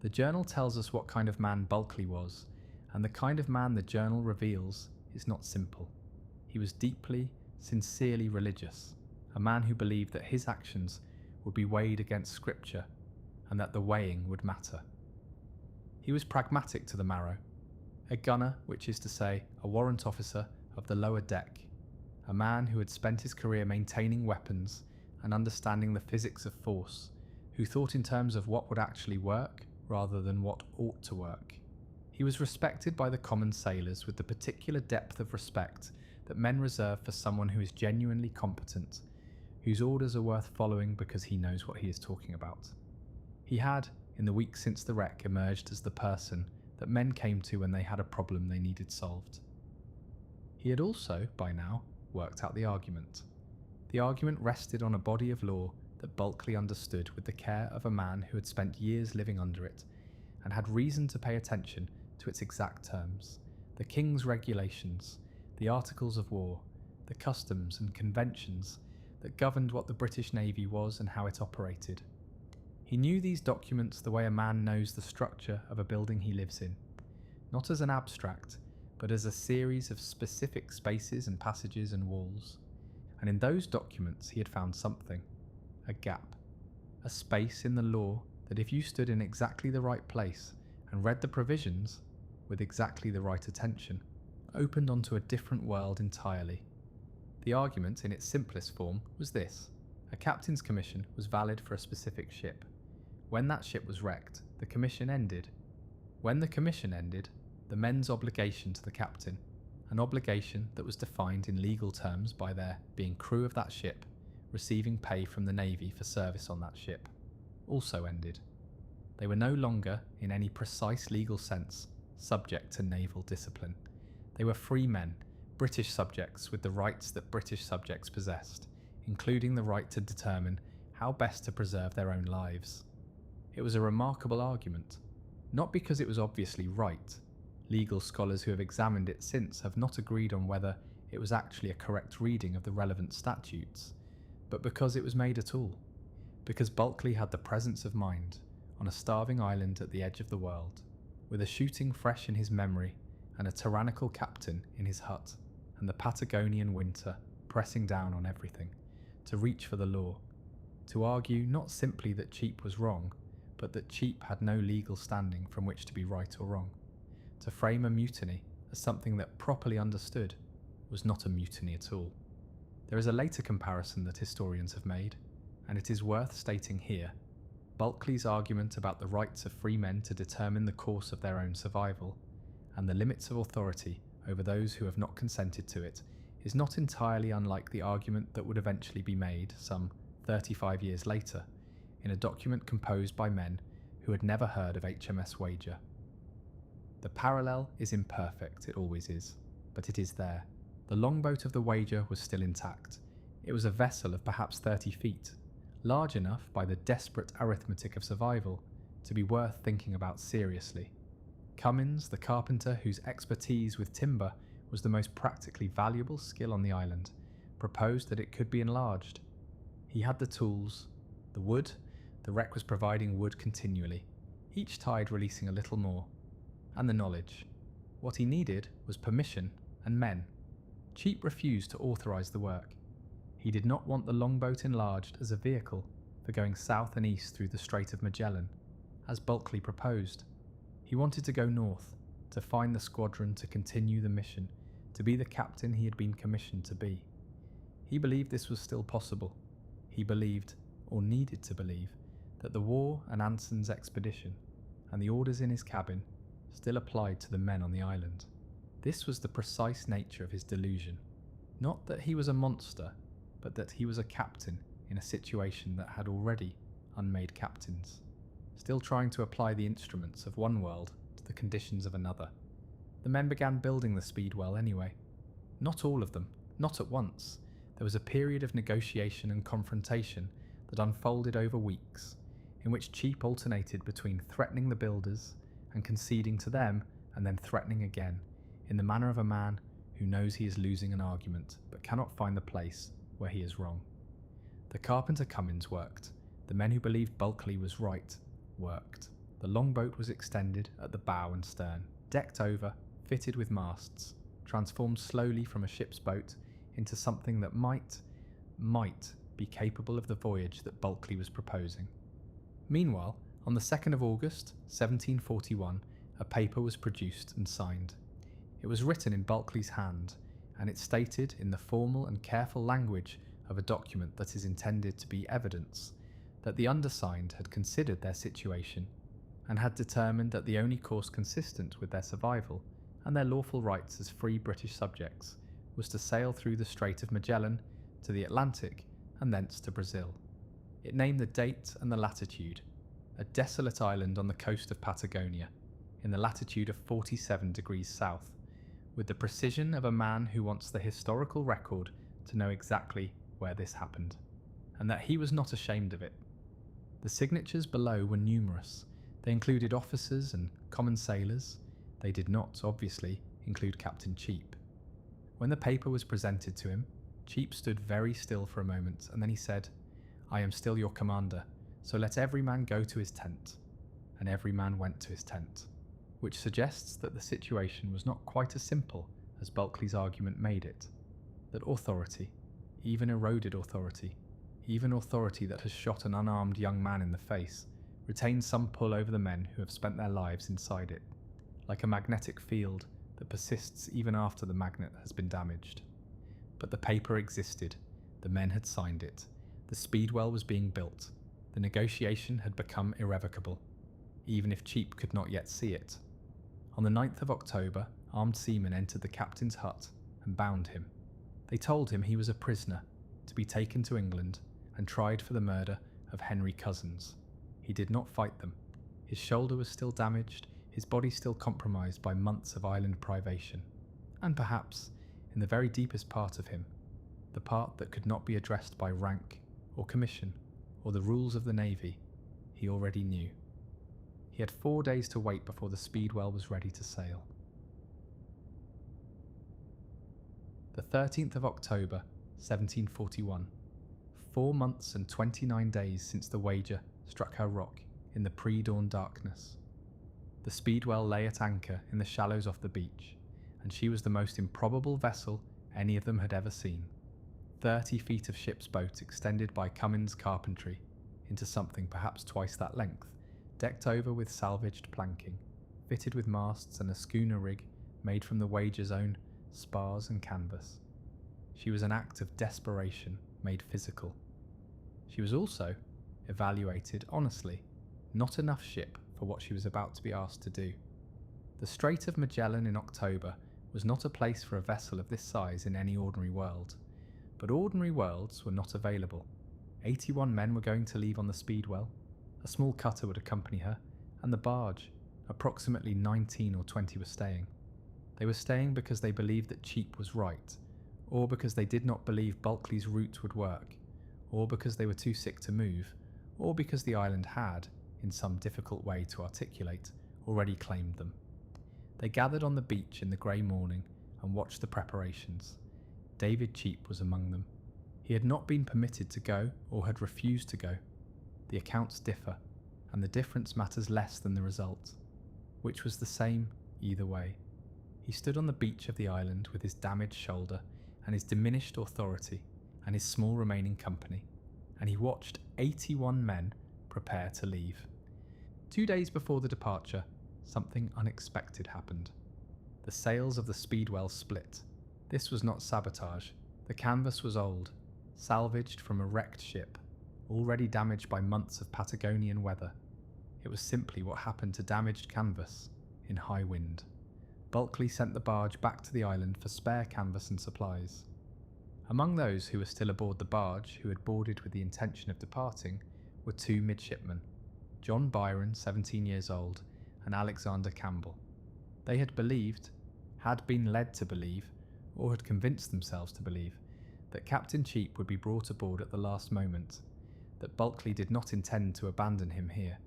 The journal tells us what kind of man Bulkeley was, and the kind of man the journal reveals is not simple. He was deeply, sincerely religious, a man who believed that his actions would be weighed against scripture, and that the weighing would matter. He was pragmatic to the marrow, a gunner, which is to say, a warrant officer of the lower deck, a man who had spent his career maintaining weapons and understanding the physics of force, who thought in terms of what would actually work rather than what ought to work. He was respected by the common sailors with the particular depth of respect that men reserve for someone who is genuinely competent, whose orders are worth following because he knows what he is talking about. He had, in the weeks since the wreck, emerged as the person that men came to when they had a problem they needed solved. He had also, by now, worked out the argument. The argument rested on a body of law that Bulkeley understood with the care of a man who had spent years living under it and had reason to pay attention to its exact terms, the King's regulations, the Articles of War, the customs and conventions that governed what the British Navy was and how it operated. He knew these documents the way a man knows the structure of a building he lives in, not as an abstract, but as a series of specific spaces and passages and walls. And in those documents he had found something, a gap, a space in the law that if you stood in exactly the right place and read the provisions with exactly the right attention, opened onto a different world entirely. The argument, in its simplest form, was this: a captain's commission was valid for a specific ship. When that ship was wrecked, the commission ended. When the commission ended, the men's obligation to the captain, an obligation that was defined in legal terms by their being crew of that ship, receiving pay from the Navy for service on that ship, also ended. They were no longer, in any precise legal sense, subject to naval discipline. They were free men, British subjects with the rights that British subjects possessed, including the right to determine how best to preserve their own lives. It was a remarkable argument, not because it was obviously right. Legal scholars who have examined it since have not agreed on whether it was actually a correct reading of the relevant statutes, but because it was made at all. Because Bulkeley had the presence of mind, on a starving island at the edge of the world, with a shooting fresh in his memory and a tyrannical captain in his hut, and the Patagonian winter pressing down on everything, to reach for the law, to argue not simply that Cheap was wrong, but that Cheap had no legal standing from which to be right or wrong, to frame a mutiny as something that, properly understood, was not a mutiny at all. There is a later comparison that historians have made, and it is worth stating here. Bulkeley's argument about the rights of free men to determine the course of their own survival, and the limits of authority over those who have not consented to it, is not entirely unlike the argument that would eventually be made, some 35 years later, in a document composed by men who had never heard of HMS Wager. The parallel is imperfect, it always is, but it is there. The longboat of the Wager was still intact. It was a vessel of perhaps 30 feet, large enough by the desperate arithmetic of survival to be worth thinking about seriously. Cummins, the carpenter whose expertise with timber was the most practically valuable skill on the island, proposed that it could be enlarged. He had the tools, the wood. The wreck was providing wood continually, each tide releasing a little more, and the knowledge. What he needed was permission and men. Cheap refused to authorise the work. He did not want the longboat enlarged as a vehicle for going south and east through the Strait of Magellan, as Bulkeley proposed. He wanted to go north, to find the squadron to continue the mission, to be the captain he had been commissioned to be. He believed this was still possible. He believed, or needed to believe, that the war and Anson's expedition, and the orders in his cabin, still applied to the men on the island. This was the precise nature of his delusion. Not that he was a monster, but that he was a captain in a situation that had already unmade captains, still trying to apply the instruments of one world to the conditions of another. The men began building the speedwell anyway. Not all of them, not at once. There was a period of negotiation and confrontation that unfolded over weeks, in which Cheap alternated between threatening the builders and conceding to them and then threatening again, in the manner of a man who knows he is losing an argument but cannot find the place where he is wrong. The carpenter Cummins worked. The men who believed Bulkeley was right worked. The longboat was extended at the bow and stern, decked over, fitted with masts, transformed slowly from a ship's boat into something that might be capable of the voyage that Bulkeley was proposing. Meanwhile, on the 2nd of August, 1741, a paper was produced and signed. It was written in Bulkeley's hand, and it stated in the formal and careful language of a document that is intended to be evidence that the undersigned had considered their situation and had determined that the only course consistent with their survival and their lawful rights as free British subjects was to sail through the Strait of Magellan to the Atlantic and thence to Brazil. It named the date and the latitude, a desolate island on the coast of Patagonia, in the latitude of 47 degrees south, with the precision of a man who wants the historical record to know exactly where this happened, and that he was not ashamed of it. The signatures below were numerous. They included officers and common sailors. They did not, obviously, include Captain Cheap. When the paper was presented to him, Cheap stood very still for a moment, and then he said, "I am still your commander, so let every man go to his tent." And every man went to his tent, which suggests that the situation was not quite as simple as Bulkeley's argument made it, that authority, even eroded authority, even authority that has shot an unarmed young man in the face, retains some pull over the men who have spent their lives inside it, like a magnetic field that persists even after the magnet has been damaged. But the paper existed, the men had signed it, the speedwell was being built, the negotiation had become irrevocable, even if Cheap could not yet see it. On the 9th of October, armed seamen entered the captain's hut and bound him. They told him he was a prisoner, to be taken to England and tried for the murder of Henry Cousins. He did not fight them. His shoulder was still damaged, his body still compromised by months of island privation, and perhaps, in the very deepest part of him, the part that could not be addressed by rank or commission or the rules of the Navy, he already knew. He had 4 days to wait before the Speedwell was ready to sail. The 13th of October, 1741, 4 months and 29 days since the Wager struck her rock in the pre-dawn darkness. The Speedwell lay at anchor in the shallows off the beach, and she was the most improbable vessel any of them had ever seen. 30 feet of ship's boat extended by Cummins' carpentry into something perhaps twice that length, decked over with salvaged planking, fitted with masts and a schooner rig made from the Wager's own spars and canvas. She was an act of desperation made physical. She was also, evaluated honestly, not enough ship for what she was about to be asked to do. The Strait of Magellan in October was not a place for a vessel of this size in any ordinary world, but ordinary worlds were not available. 81 men were going to leave on the Speedwell, a small cutter would accompany her, and the barge, approximately 19 or 20 were staying. They were staying because they believed that Cheap was right, or because they did not believe Bulkeley's route would work, or because they were too sick to move, or because the island had, in some difficult way to articulate, already claimed them. They gathered on the beach in the grey morning and watched the preparations. David Cheap was among them. He had not been permitted to go or had refused to go. The accounts differ, and the difference matters less than the result, which was the same either way. He stood on the beach of the island with his damaged shoulder and his diminished authority and his small remaining company, and he watched 81 men prepare to leave. 2 days before the departure, something unexpected happened. The sails of the Speedwell split. This was not sabotage. The canvas was old, salvaged from a wrecked ship, already damaged by months of Patagonian weather. It was simply what happened to damaged canvas in high wind. Bulkeley sent the barge back to the island for spare canvas and supplies. Among those who were still aboard the barge, who had boarded with the intention of departing, were 2 midshipmen, John Byron, 17 years old, and Alexander Campbell. They had believed, had been led to believe, or had convinced themselves to believe, that Captain Cheap would be brought aboard at the last moment, that Bulkeley did not intend to abandon him here.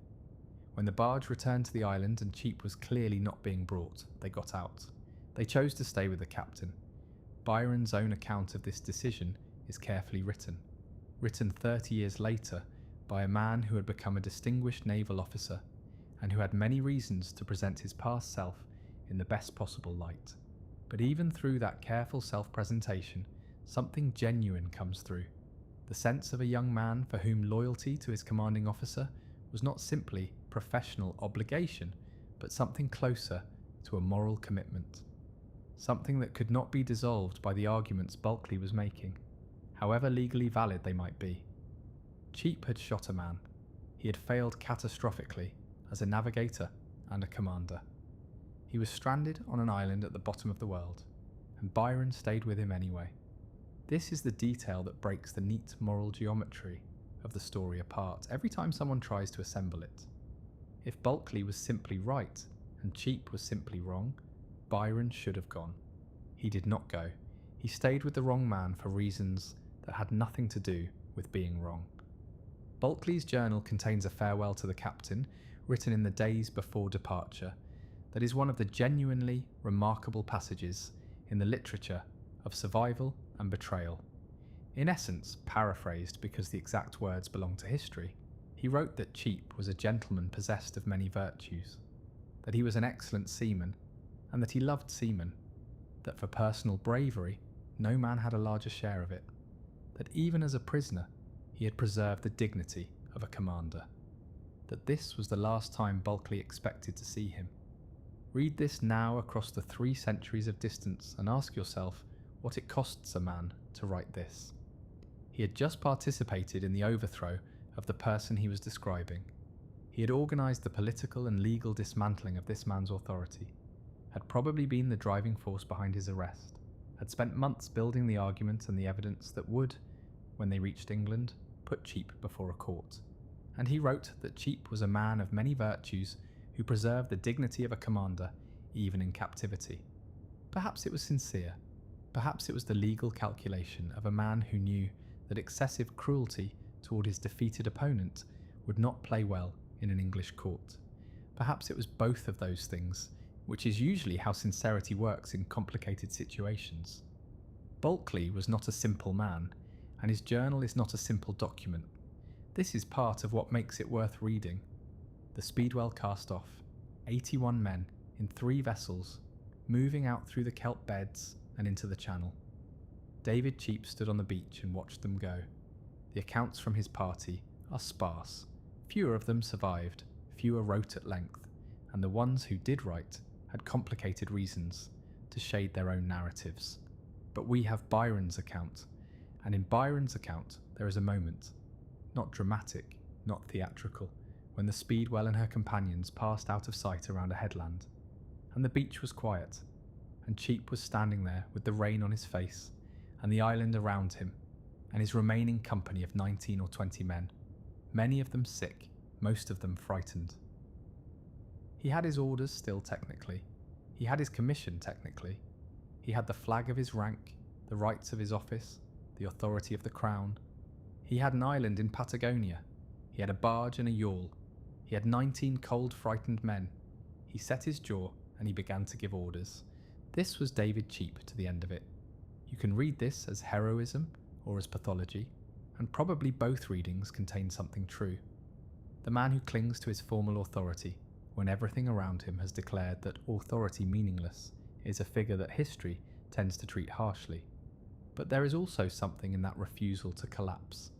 When the barge returned to the island and Cheap was clearly not being brought, they got out. They chose to stay with the captain. Byron's own account of this decision is carefully written 30 years later by a man who had become a distinguished naval officer and who had many reasons to present his past self in the best possible light. But even through that careful self-presentation, something genuine comes through. The sense of a young man for whom loyalty to his commanding officer was not simply professional obligation, but something closer to a moral commitment. Something that could not be dissolved by the arguments Bulkeley was making, however legally valid they might be. Cheap had shot a man. He had failed catastrophically as a navigator and a commander. He was stranded on an island at the bottom of the world, and Byron stayed with him anyway. This is the detail that breaks the neat moral geometry of the story apart every time someone tries to assemble it. If Bulkeley was simply right and Cheap was simply wrong, Byron should have gone. He did not go. He stayed with the wrong man for reasons that had nothing to do with being wrong. Bulkeley's journal contains a farewell to the captain, written in the days before departure, that is one of the genuinely remarkable passages in the literature of survival and betrayal. In essence, paraphrased because the exact words belong to history, he wrote that Cheap was a gentleman possessed of many virtues, that he was an excellent seaman, and that he loved seamen, that for personal bravery no man had a larger share of it, that even as a prisoner he had preserved the dignity of a commander, that this was the last time Bulkeley expected to see him. Read this now across the 3 centuries of distance and ask yourself what it costs a man to write this. He had just participated in the overthrow of the person he was describing. He had organised the political and legal dismantling of this man's authority, had probably been the driving force behind his arrest, had spent months building the argument and the evidence that would, when they reached England, put Cheap before a court. And he wrote that Cheap was a man of many virtues who preserved the dignity of a commander even in captivity. Perhaps it was sincere. Perhaps it was the legal calculation of a man who knew that excessive cruelty toward his defeated opponent would not play well in an English court. Perhaps it was both of those things, which is usually how sincerity works in complicated situations. Bulkeley was not a simple man, and his journal is not a simple document. This is part of what makes it worth reading. The Speedwell cast off, 81 men in 3 vessels, moving out through the kelp beds and into the channel. David Cheap stood on the beach and watched them go. The accounts from his party are sparse. Fewer of them survived, fewer wrote at length, and the ones who did write had complicated reasons to shade their own narratives. But we have Byron's account, and in Byron's account there is a moment, not dramatic, not theatrical, when the Speedwell and her companions passed out of sight around a headland, and the beach was quiet, and Cheap was standing there with the rain on his face, and the island around him, and his remaining company of 19 or 20 men, many of them sick, most of them frightened. He had his orders still technically, he had his commission technically, he had the flag of his rank, the rights of his office, the authority of the crown. He had an island in Patagonia, he had a barge and a yawl, he had 19 cold frightened men. He set his jaw and he began to give orders. This was David Cheap to the end of it. You can read this as heroism or as pathology, and probably both readings contain something true. The man who clings to his formal authority when everything around him has declared that authority meaningless is a figure that history tends to treat harshly. But there is also something in that refusal to collapse,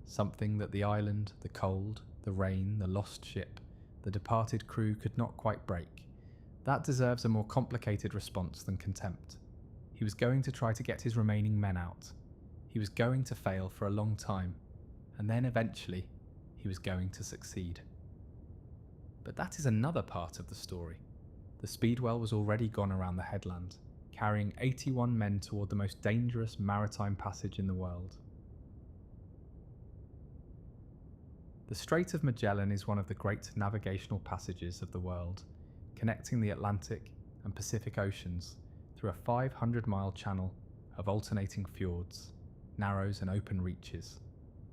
something that the island, the cold, the rain, the lost ship, the departed crew could not quite break. That deserves a more complicated response than contempt. He was going to try to get his remaining men out. He was going to fail for a long time, and then eventually he was going to succeed. But that is another part of the story. The Speedwell was already gone around the headland, carrying 81 men toward the most dangerous maritime passage in the world. The Strait of Magellan is one of the great navigational passages of the world, connecting the Atlantic and Pacific Oceans through a 500-mile channel of alternating fjords, narrows and open reaches,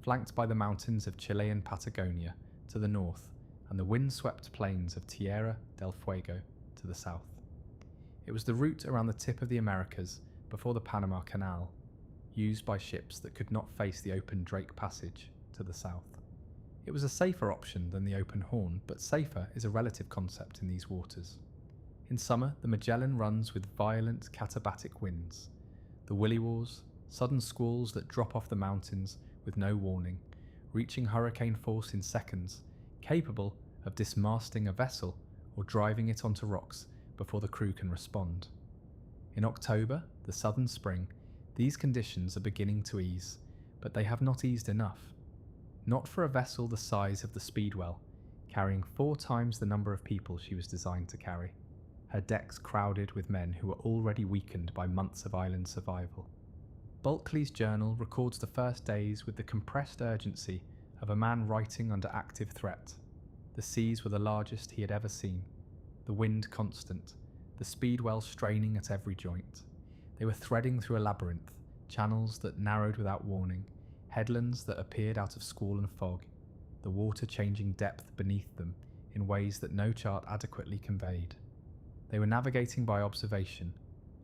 flanked by the mountains of Chilean Patagonia to the north and the wind-swept plains of Tierra del Fuego to the south. It was the route around the tip of the Americas before the Panama Canal, used by ships that could not face the open Drake Passage to the south. It was a safer option than the open Horn, but safer is a relative concept in these waters. In summer, the Magellan runs with violent katabatic winds, the willy-waws, sudden squalls that drop off the mountains with no warning, reaching hurricane force in seconds, capable of dismasting a vessel or driving it onto rocks before the crew can respond. In October, the southern spring, these conditions are beginning to ease, but they have not eased enough. Not for a vessel the size of the Speedwell, carrying 4 times the number of people she was designed to carry, her decks crowded with men who were already weakened by months of island survival. Bulkeley's journal records the first days with the compressed urgency of a man writing under active threat. The seas were the largest he had ever seen, the wind constant, the Speedwell straining at every joint. They were threading through a labyrinth, channels that narrowed without warning, headlands that appeared out of squall and fog, the water changing depth beneath them in ways that no chart adequately conveyed. They were navigating by observation,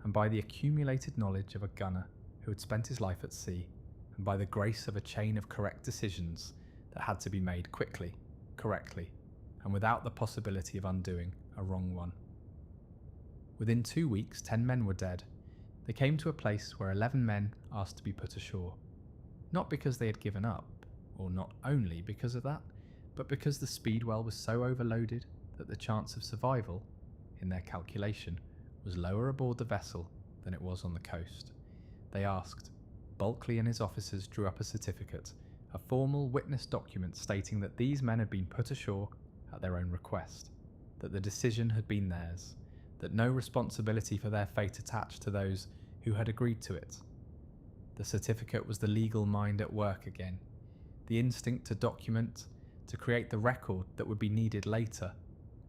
and by the accumulated knowledge of a gunner who had spent his life at sea, and by the grace of a chain of correct decisions that had to be made quickly, correctly, and without the possibility of undoing a wrong one. Within 2 weeks, 10 men were dead. They came to a place where 11 men asked to be put ashore. Not because they had given up, or not only because of that, but because the Speedwell was so overloaded that the chance of survival, in their calculation, was lower aboard the vessel than it was on the coast. They asked. Bulkeley and his officers drew up a certificate, a formal witness document stating that these men had been put ashore at their own request, that the decision had been theirs, that no responsibility for their fate attached to those who had agreed to it. The certificate was the legal mind at work again, the instinct to document, to create the record that would be needed later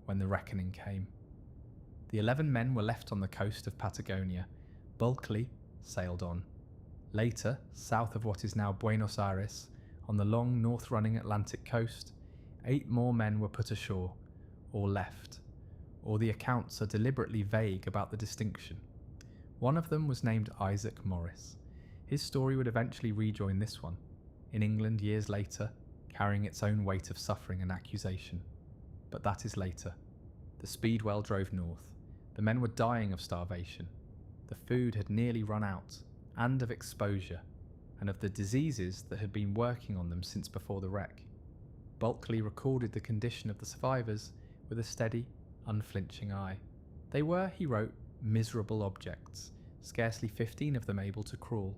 when the reckoning came. The 11 men were left on the coast of Patagonia. Bulkley sailed on. Later, south of what is now Buenos Aires, on the long north-running Atlantic coast, 8 more men were put ashore, or left, or the accounts are deliberately vague about the distinction. One of them was named Isaac Morris. His story would eventually rejoin this one, in England years later, carrying its own weight of suffering and accusation. But that is later. The Speedwell drove north. The men were dying of starvation. The food had nearly run out, and of exposure, and of the diseases that had been working on them since before the wreck. Bulkley recorded the condition of the survivors with a steady, unflinching eye. They were, he wrote, miserable objects, scarcely 15 of them able to crawl,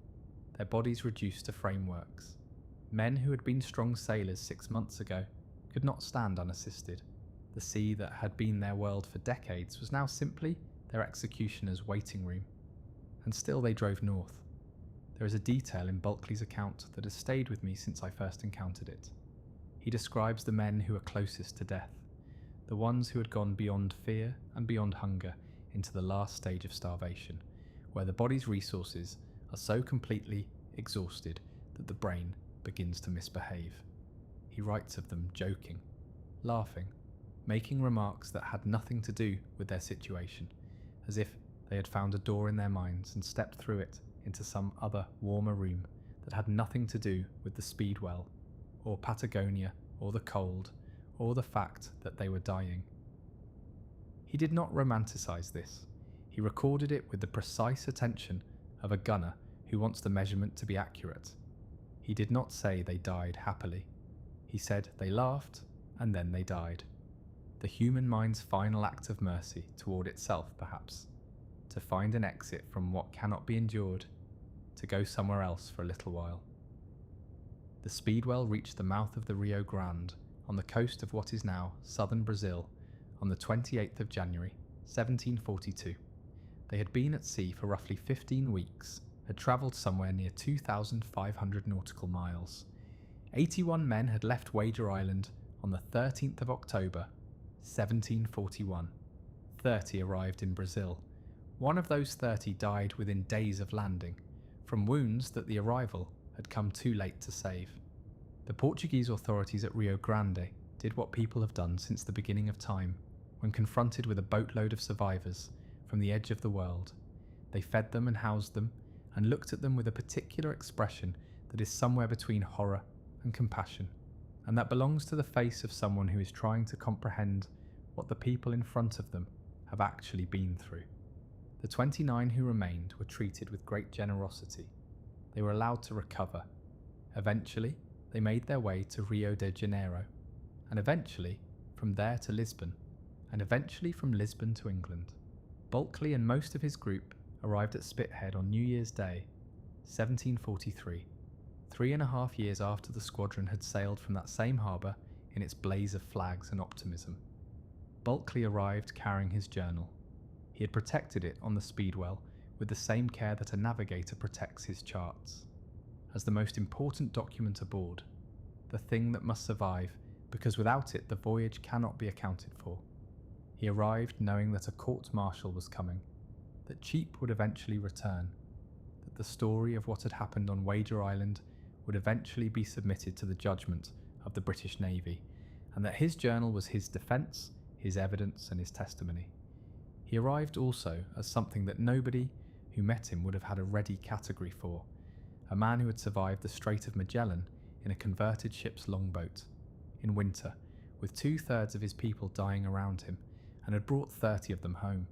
their bodies reduced to frameworks. Men who had been strong sailors 6 months ago could not stand unassisted. The sea that had been their world for decades was now simply their executioner's waiting room. And still they drove north. There is a detail in Bulkley's account that has stayed with me since I first encountered it. He describes the men who were closest to death, the ones who had gone beyond fear and beyond hunger into the last stage of starvation, where the body's resources are so completely exhausted that the brain begins to misbehave. He writes of them joking, laughing, making remarks that had nothing to do with their situation, as if they had found a door in their minds and stepped through it into some other warmer room that had nothing to do with the Speedwell, or Patagonia, or the cold, or the fact that they were dying. He did not romanticize this. He recorded it with the precise attention of a gunner who wants the measurement to be accurate. He did not say they died happily. He said they laughed and then they died. The human mind's final act of mercy toward itself, perhaps, to find an exit from what cannot be endured, to go somewhere else for a little while. The Speedwell reached the mouth of the Rio Grande on the coast of what is now southern Brazil on the 28th of January, 1742. They had been at sea for roughly 15 weeks, had travelled somewhere near 2,500 nautical miles. 81 men had left Wager Island on the 13th of October, 1741. 30 arrived in Brazil. One of those 30 died within days of landing, from wounds that the arrival had come too late to save. The Portuguese authorities at Rio Grande did what people have done since the beginning of time, when confronted with a boatload of survivors from the edge of the world. They fed them and housed them, and looked at them with a particular expression that is somewhere between horror and compassion, and that belongs to the face of someone who is trying to comprehend what the people in front of them have actually been through. The 29 who remained were treated with great generosity. They were allowed to recover. Eventually, they made their way to Rio de Janeiro, and eventually from there to Lisbon, and eventually from Lisbon to England. Bulkley and most of his group arrived at Spithead on New Year's Day, 1743, 3.5 years after the squadron had sailed from that same harbour in its blaze of flags and optimism. Bulkley arrived carrying his journal. He had protected it on the Speedwell with the same care that a navigator protects his charts, as the most important document aboard, the thing that must survive because without it the voyage cannot be accounted for. He arrived knowing that a court-martial was coming, that Cheap would eventually return, that the story of what had happened on Wager Island would eventually be submitted to the judgment of the British Navy, and that his journal was his defence, his evidence and his testimony. He arrived also as something that nobody who met him would have had a ready category for, a man who had survived the Strait of Magellan in a converted ship's longboat, in winter, with 2/3 of his people dying around him, and had brought 30 of them home.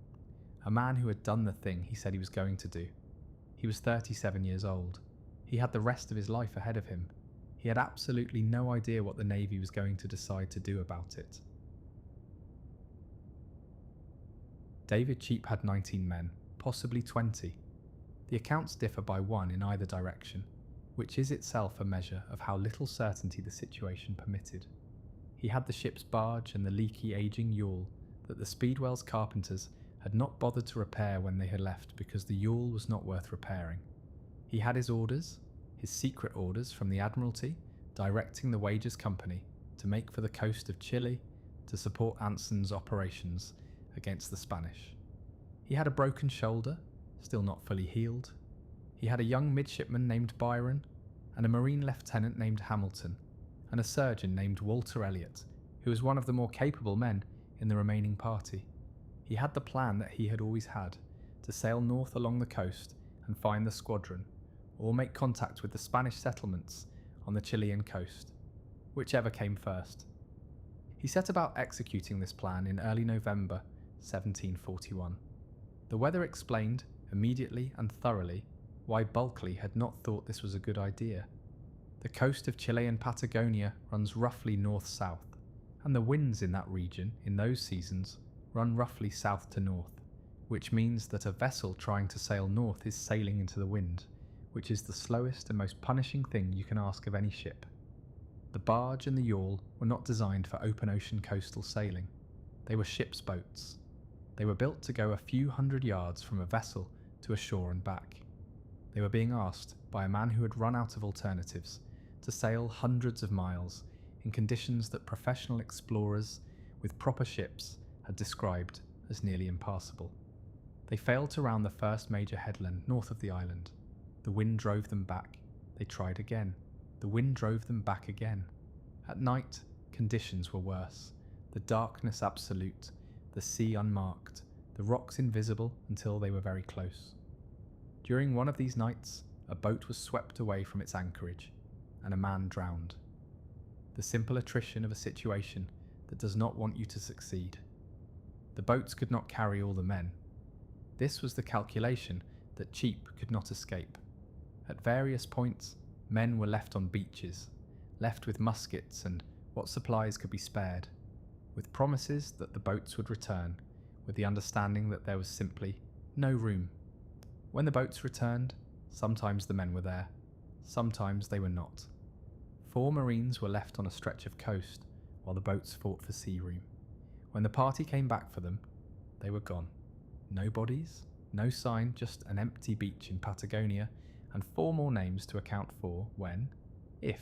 A man who had done the thing he said he was going to do. He was 37 years old. He had the rest of his life ahead of him. He had absolutely no idea what the Navy was going to decide to do about it. David Cheap had 19 men, possibly 20. The accounts differ by one in either direction, which is itself a measure of how little certainty the situation permitted. He had the ship's barge and the leaky, aging yawl that the Speedwell's carpenters had not bothered to repair when they had left because the yawl was not worth repairing. He had his orders, his secret orders from the Admiralty, directing the Wagers Company to make for the coast of Chile to support Anson's operations against the Spanish. He had a broken shoulder, still not fully healed. He had a young midshipman named Byron, and a marine lieutenant named Hamilton, and a surgeon named Walter Elliot, who was one of the more capable men in the remaining party. He had the plan that he had always had, to sail north along the coast and find the squadron, or make contact with the Spanish settlements on the Chilean coast, whichever came first. He set about executing this plan in early November 1741. The weather explained, immediately and thoroughly, why Bulkley had not thought this was a good idea. The coast of Chile and Patagonia runs roughly north-south, and the winds in that region in those seasons run roughly south to north, which means that a vessel trying to sail north is sailing into the wind, which is the slowest and most punishing thing you can ask of any ship. The barge and the yawl were not designed for open ocean coastal sailing. They were ship's boats. They were built to go a few hundred yards from a vessel to a shore and back. They were being asked by a man who had run out of alternatives to sail hundreds of miles in conditions that professional explorers with proper ships had described as nearly impassable. They failed to round the first major headland north of the island. The wind drove them back. They tried again. The wind drove them back again. At night, conditions were worse. The darkness absolute, the sea unmarked, the rocks invisible until they were very close. During one of these nights, a boat was swept away from its anchorage, and a man drowned. The simple attrition of a situation that does not want you to succeed. The boats could not carry all the men. This was the calculation that Cheap could not escape. At various points, men were left on beaches, left with muskets and what supplies could be spared, with promises that the boats would return, with the understanding that there was simply no room. When the boats returned, sometimes the men were there, sometimes they were not. 4 Marines were left on a stretch of coast while the boats fought for sea room. When the party came back for them, they were gone. No bodies, no sign, just an empty beach in Patagonia, and 4 more names to account for when, if,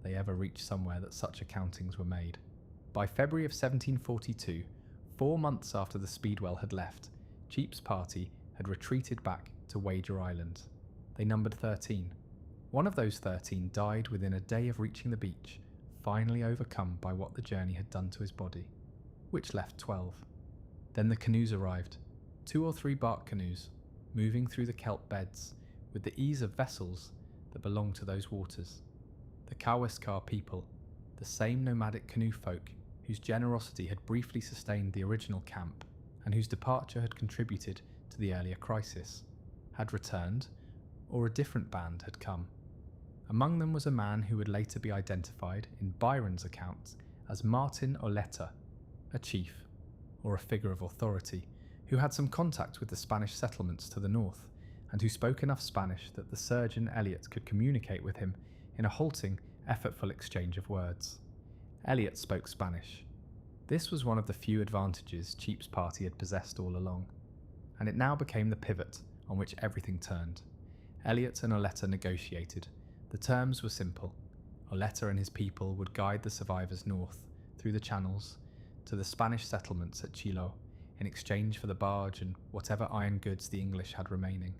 they ever reached somewhere that such accountings were made. By February of 1742, 4 months after the Speedwell had left, Cheap's party had retreated back to Wager Island. They numbered 13. One of those 13 died within a day of reaching the beach, finally overcome by what the journey had done to his body, which left 12. Then the canoes arrived, 2 or 3 bark canoes, moving through the kelp beds, with the ease of vessels that belonged to those waters. The Kawiskar people, the same nomadic canoe folk whose generosity had briefly sustained the original camp, and whose departure had contributed to the earlier crisis, had returned, or a different band had come. Among them was a man who would later be identified in Byron's account as Martin Oleta, a chief, or a figure of authority, who had some contact with the Spanish settlements to the north, and who spoke enough Spanish that the surgeon Elliot could communicate with him in a halting, effortful exchange of words. Elliot spoke Spanish. This was one of the few advantages Cheap's party had possessed all along, and it now became the pivot on which everything turned. Elliot and Oleta negotiated. The terms were simple. Oleta and his people would guide the survivors north, through the channels, to the Spanish settlements at Chilo, in exchange for the barge and whatever iron goods the English had remaining.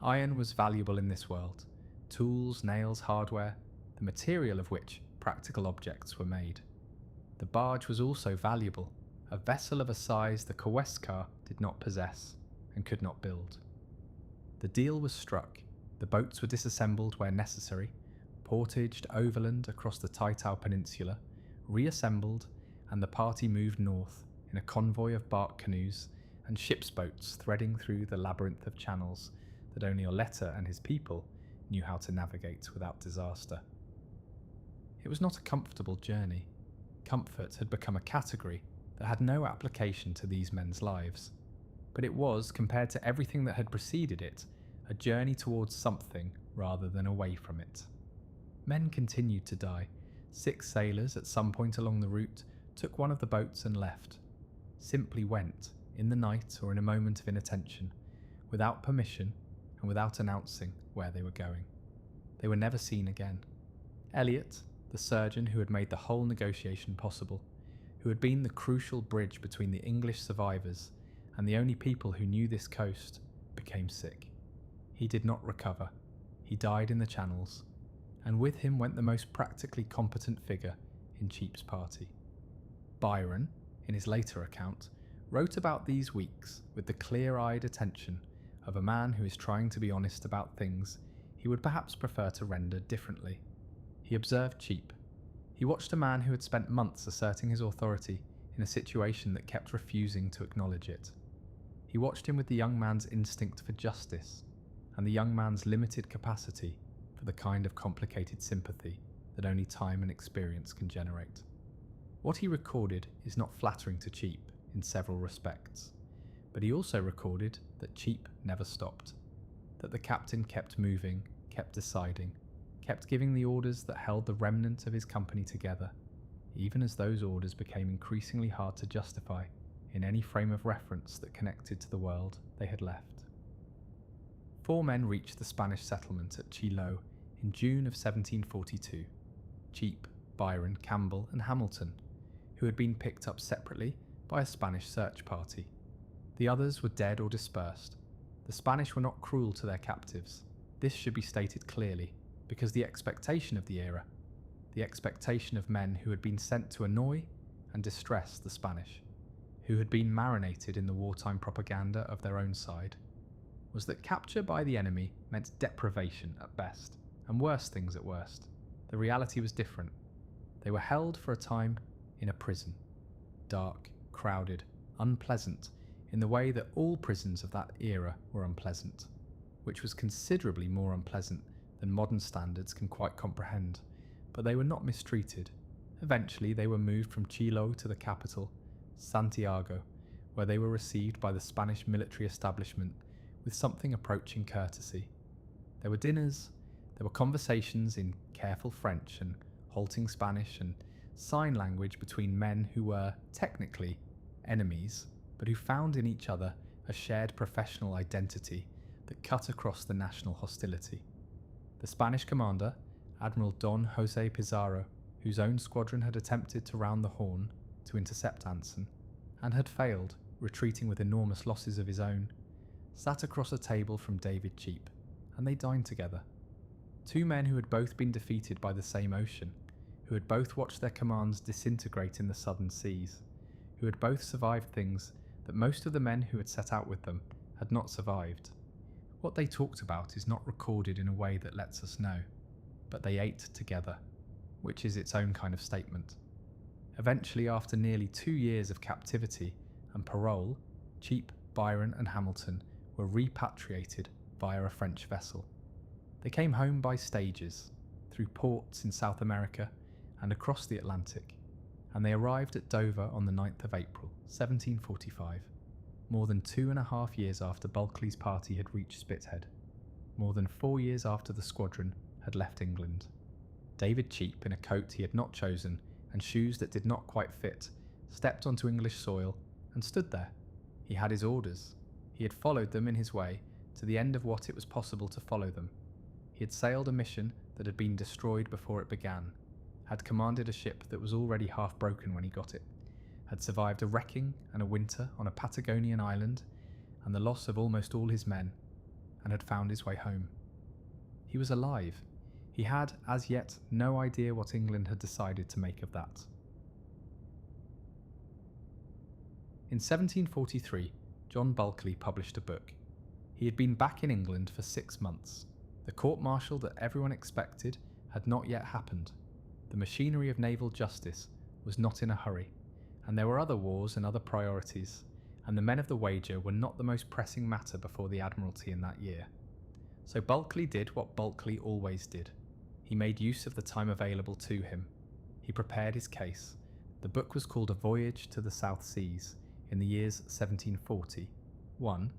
Iron was valuable in this world. Tools, nails, hardware, the material of which practical objects were made. The barge was also valuable, a vessel of a size the Kawiskar did not possess and could not build. The deal was struck. The boats were disassembled where necessary, portaged overland across the Taitao Peninsula, reassembled, and the party moved north in a convoy of bark canoes and ship's boats threading through the labyrinth of channels that only Oleta and his people knew how to navigate without disaster. It was not a comfortable journey. Comfort had become a category that had no application to these men's lives, but it was, compared to everything that had preceded it, a journey towards something rather than away from it. Men continued to die. 6 sailors at some point along the route took one of the boats and left. Simply went, in the night or in a moment of inattention, without permission and without announcing where they were going. They were never seen again. Elliot, the surgeon who had made the whole negotiation possible, who had been the crucial bridge between the English survivors and the only people who knew this coast, became sick. He did not recover. He died in the Channels, and with him went the most practically competent figure in Cheap's party. Byron, in his later account, wrote about these weeks with the clear-eyed attention of a man who is trying to be honest about things he would perhaps prefer to render differently. He observed Cheap. He watched a man who had spent months asserting his authority in a situation that kept refusing to acknowledge it. He watched him with the young man's instinct for justice and the young man's limited capacity for the kind of complicated sympathy that only time and experience can generate. What he recorded is not flattering to Cheap in several respects, but he also recorded that Cheap never stopped, that the captain kept moving, kept deciding, kept giving the orders that held the remnant of his company together, even as those orders became increasingly hard to justify in any frame of reference that connected to the world they had left. 4 men reached the Spanish settlement at Chiloe in June of 1742, Cheap, Byron, Campbell and Hamilton, who had been picked up separately by a Spanish search party. The others were dead or dispersed. The Spanish were not cruel to their captives. This should be stated clearly, because the expectation of the era, the expectation of men who had been sent to annoy and distress the Spanish, who had been marinated in the wartime propaganda of their own side, was that capture by the enemy meant deprivation at best, and worse things at worst. The reality was different. They were held for a time in a prison, dark, crowded, unpleasant, in the way that all prisons of that era were unpleasant, which was considerably more unpleasant than modern standards can quite comprehend, but they were not mistreated. Eventually they were moved from Chiloe to the capital, Santiago, where they were received by the Spanish military establishment with something approaching courtesy. There were dinners, there were conversations in careful French and halting Spanish and sign language between men who were, technically, enemies, but who found in each other a shared professional identity that cut across the national hostility. The Spanish commander, Admiral Don José Pizarro, whose own squadron had attempted to round the Horn to intercept Anson, and had failed, retreating with enormous losses of his own, sat across a table from David Cheap, and they dined together. 2 men who had both been defeated by the same ocean, who had both watched their commands disintegrate in the southern seas, who had both survived things that most of the men who had set out with them had not survived. What they talked about is not recorded in a way that lets us know, but they ate together, which is its own kind of statement. Eventually, after nearly 2 years of captivity and parole, Cheap, Byron and Hamilton were repatriated via a French vessel. They came home by stages, through ports in South America and across the Atlantic, and they arrived at Dover on the 9th of April, 1745, more than 2.5 years after Bulkeley's party had reached Spithead, more than 4 years after the squadron had left England. David Cheap, in a coat he had not chosen and shoes that did not quite fit, stepped onto English soil and stood there. He had his orders. He had followed them in his way to the end of what it was possible to follow them. He had sailed a mission that had been destroyed before it began, had commanded a ship that was already half broken when he got it, had survived a wrecking and a winter on a Patagonian island and the loss of almost all his men, and had found his way home. He was alive. He had, as yet, no idea what England had decided to make of that. In 1743, John Bulkeley published a book. He had been back in England for 6 months. The court-martial that everyone expected had not yet happened. The machinery of naval justice was not in a hurry, and there were other wars and other priorities, and the men of the Wager were not the most pressing matter before the Admiralty in that year. So Bulkeley did what Bulkeley always did. He made use of the time available to him. He prepared his case. The book was called A Voyage to the South Seas in the years 1740, 1,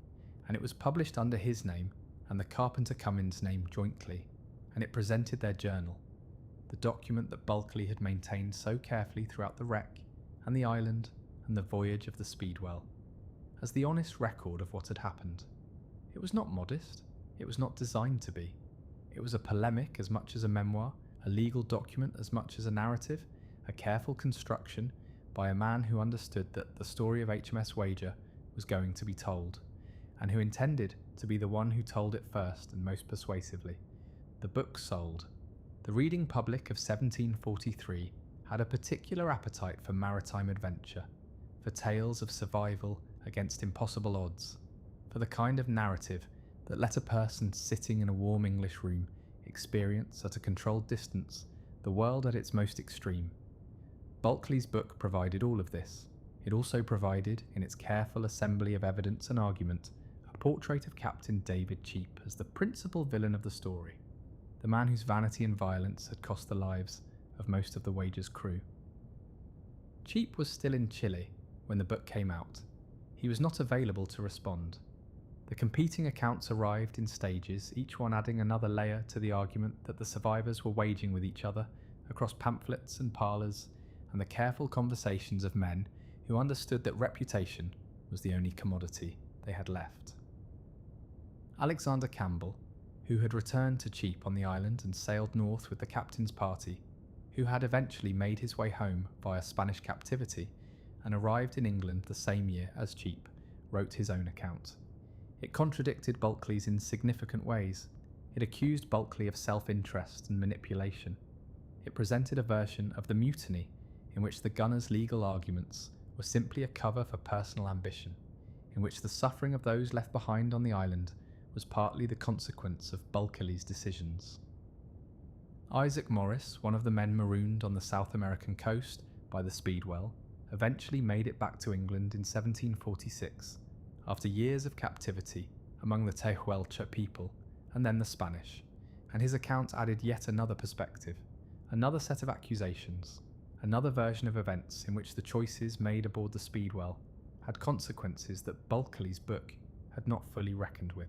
and it was published under his name and the Carpenter Cummins name jointly, and it presented their journal, the document that Bulkeley had maintained so carefully throughout the wreck and the island and the voyage of the Speedwell. as the honest record of what had happened. It was not modest, it was not designed to be. It was a polemic as much as a memoir, a legal document as much as a narrative, a careful construction by a man who understood that the story of HMS Wager was going to be told, and who intended to be the one who told it first and most persuasively. The book sold. The reading public of 1743 had a particular appetite for maritime adventure, for tales of survival against impossible odds, for the kind of narrative that let a person sitting in a warm English room experience at a controlled distance the world at its most extreme. Bulkeley's book provided all of this. It also provided, in its careful assembly of evidence and argument, a portrait of Captain David Cheap as the principal villain of the story, the man whose vanity and violence had cost the lives of most of the Wager's crew. Cheap was still in Chile when the book came out. He was not available to respond. The competing accounts arrived in stages, each one adding another layer to the argument that the survivors were waging with each other across pamphlets and parlours and the careful conversations of men who understood that reputation was the only commodity they had left. Alexander Campbell, who had returned to Cheap on the island and sailed north with the captain's party, who had eventually made his way home via Spanish captivity and arrived in England the same year as Cheap, wrote his own account. It contradicted Bulkeley's in significant ways. It accused Bulkeley of self-interest and manipulation. It presented a version of the mutiny in which the gunners' legal arguments were simply a cover for personal ambition, in which the suffering of those left behind on the island was partly the consequence of Bulkeley's decisions. Isaac Morris, one of the men marooned on the South American coast by the Speedwell, eventually made it back to England in 1746, after years of captivity among the Tehuelche people and then the Spanish, and his account added yet another perspective, another set of accusations, another version of events in which the choices made aboard the Speedwell had consequences that Bulkeley's book had not fully reckoned with.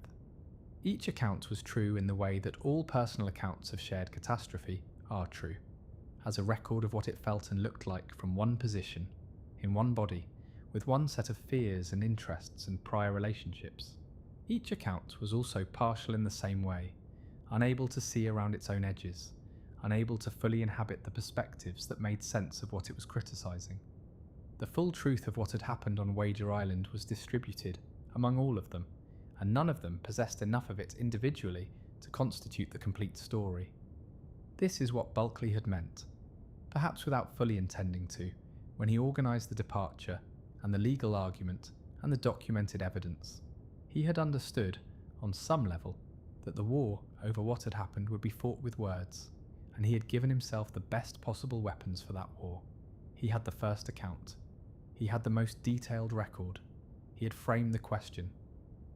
Each account was true in the way that all personal accounts of shared catastrophe are true, as a record of what it felt and looked like from one position, in one body, with one set of fears and interests and prior relationships. Each account was also partial in the same way, unable to see around its own edges, unable to fully inhabit the perspectives that made sense of what it was criticising. The full truth of what had happened on Wager Island was distributed among all of them, and none of them possessed enough of it individually to constitute the complete story. This is what Bulkeley had meant, perhaps without fully intending to, when he organised the departure and the legal argument and the documented evidence. He had understood, on some level, that the war over what had happened would be fought with words, and he had given himself the best possible weapons for that war. He had the first account. He had the most detailed record. He had framed the question: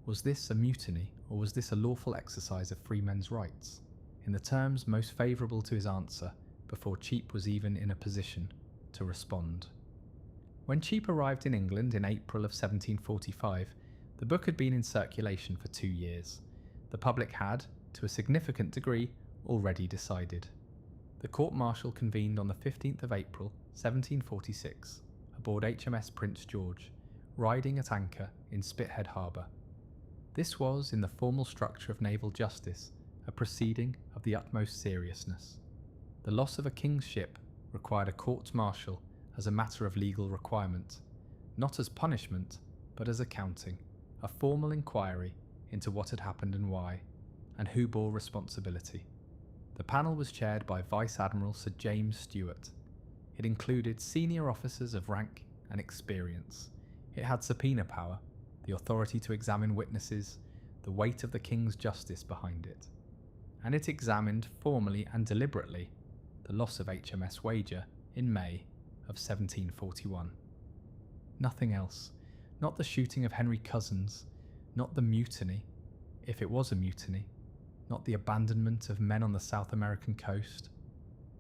was this a mutiny, or was this a lawful exercise of free men's rights? In the terms most favourable to his answer, before Cheap was even in a position to respond. When Cheap arrived in England in April of 1745, the book had been in circulation for 2 years. The public had, to a significant degree, already decided. The court-martial convened on the 15th of April, 1746, aboard HMS Prince George, riding at anchor in Spithead Harbour. This was, in the formal structure of naval justice, a proceeding of the utmost seriousness. The loss of a king's ship required a court-martial as a matter of legal requirement, not as punishment, but as accounting, a formal inquiry into what had happened and why, and who bore responsibility. The panel was chaired by Vice Admiral Sir James Stewart. It included senior officers of rank and experience. It had subpoena power, the authority to examine witnesses, the weight of the King's justice behind it. And it examined formally and deliberately the loss of HMS Wager in May of 1741. Nothing else, not the shooting of Henry Cousins, not the mutiny, if it was a mutiny, not the abandonment of men on the South American coast,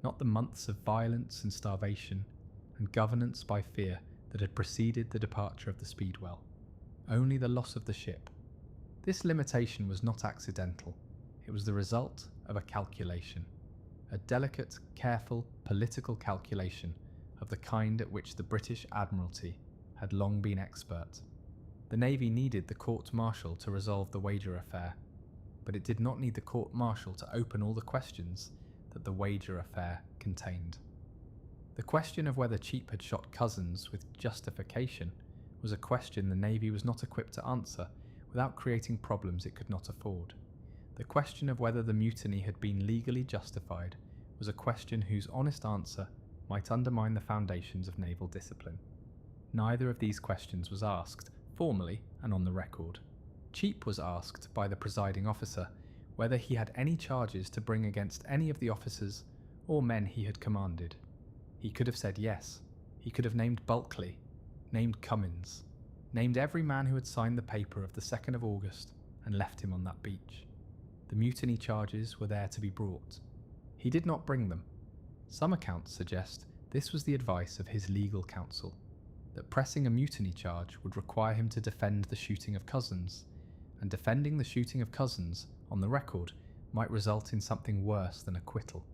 not the months of violence and starvation and governance by fear that had preceded the departure of the Speedwell. Only the loss of the ship. This limitation was not accidental. It was the result of a calculation, a delicate, careful, political calculation of the kind at which the British Admiralty had long been expert. The Navy needed the court-martial to resolve the Wager affair, but it did not need the court-martial to open all the questions that the Wager affair contained. The question of whether Cheap had shot Cousins with justification was a question the Navy was not equipped to answer without creating problems it could not afford. The question of whether the mutiny had been legally justified was a question whose honest answer might undermine the foundations of naval discipline. Neither of these questions was asked, formally and on the record. Cheap was asked by the presiding officer whether he had any charges to bring against any of the officers or men he had commanded. He could have said yes. He could have named Bulkley, named Cummins, named every man who had signed the paper of the 2nd of August and left him on that beach. The mutiny charges were there to be brought. He did not bring them. Some accounts suggest this was the advice of his legal counsel, that pressing a mutiny charge would require him to defend the shooting of Cousins, and defending the shooting of Cousins on the record might result in something worse than acquittal.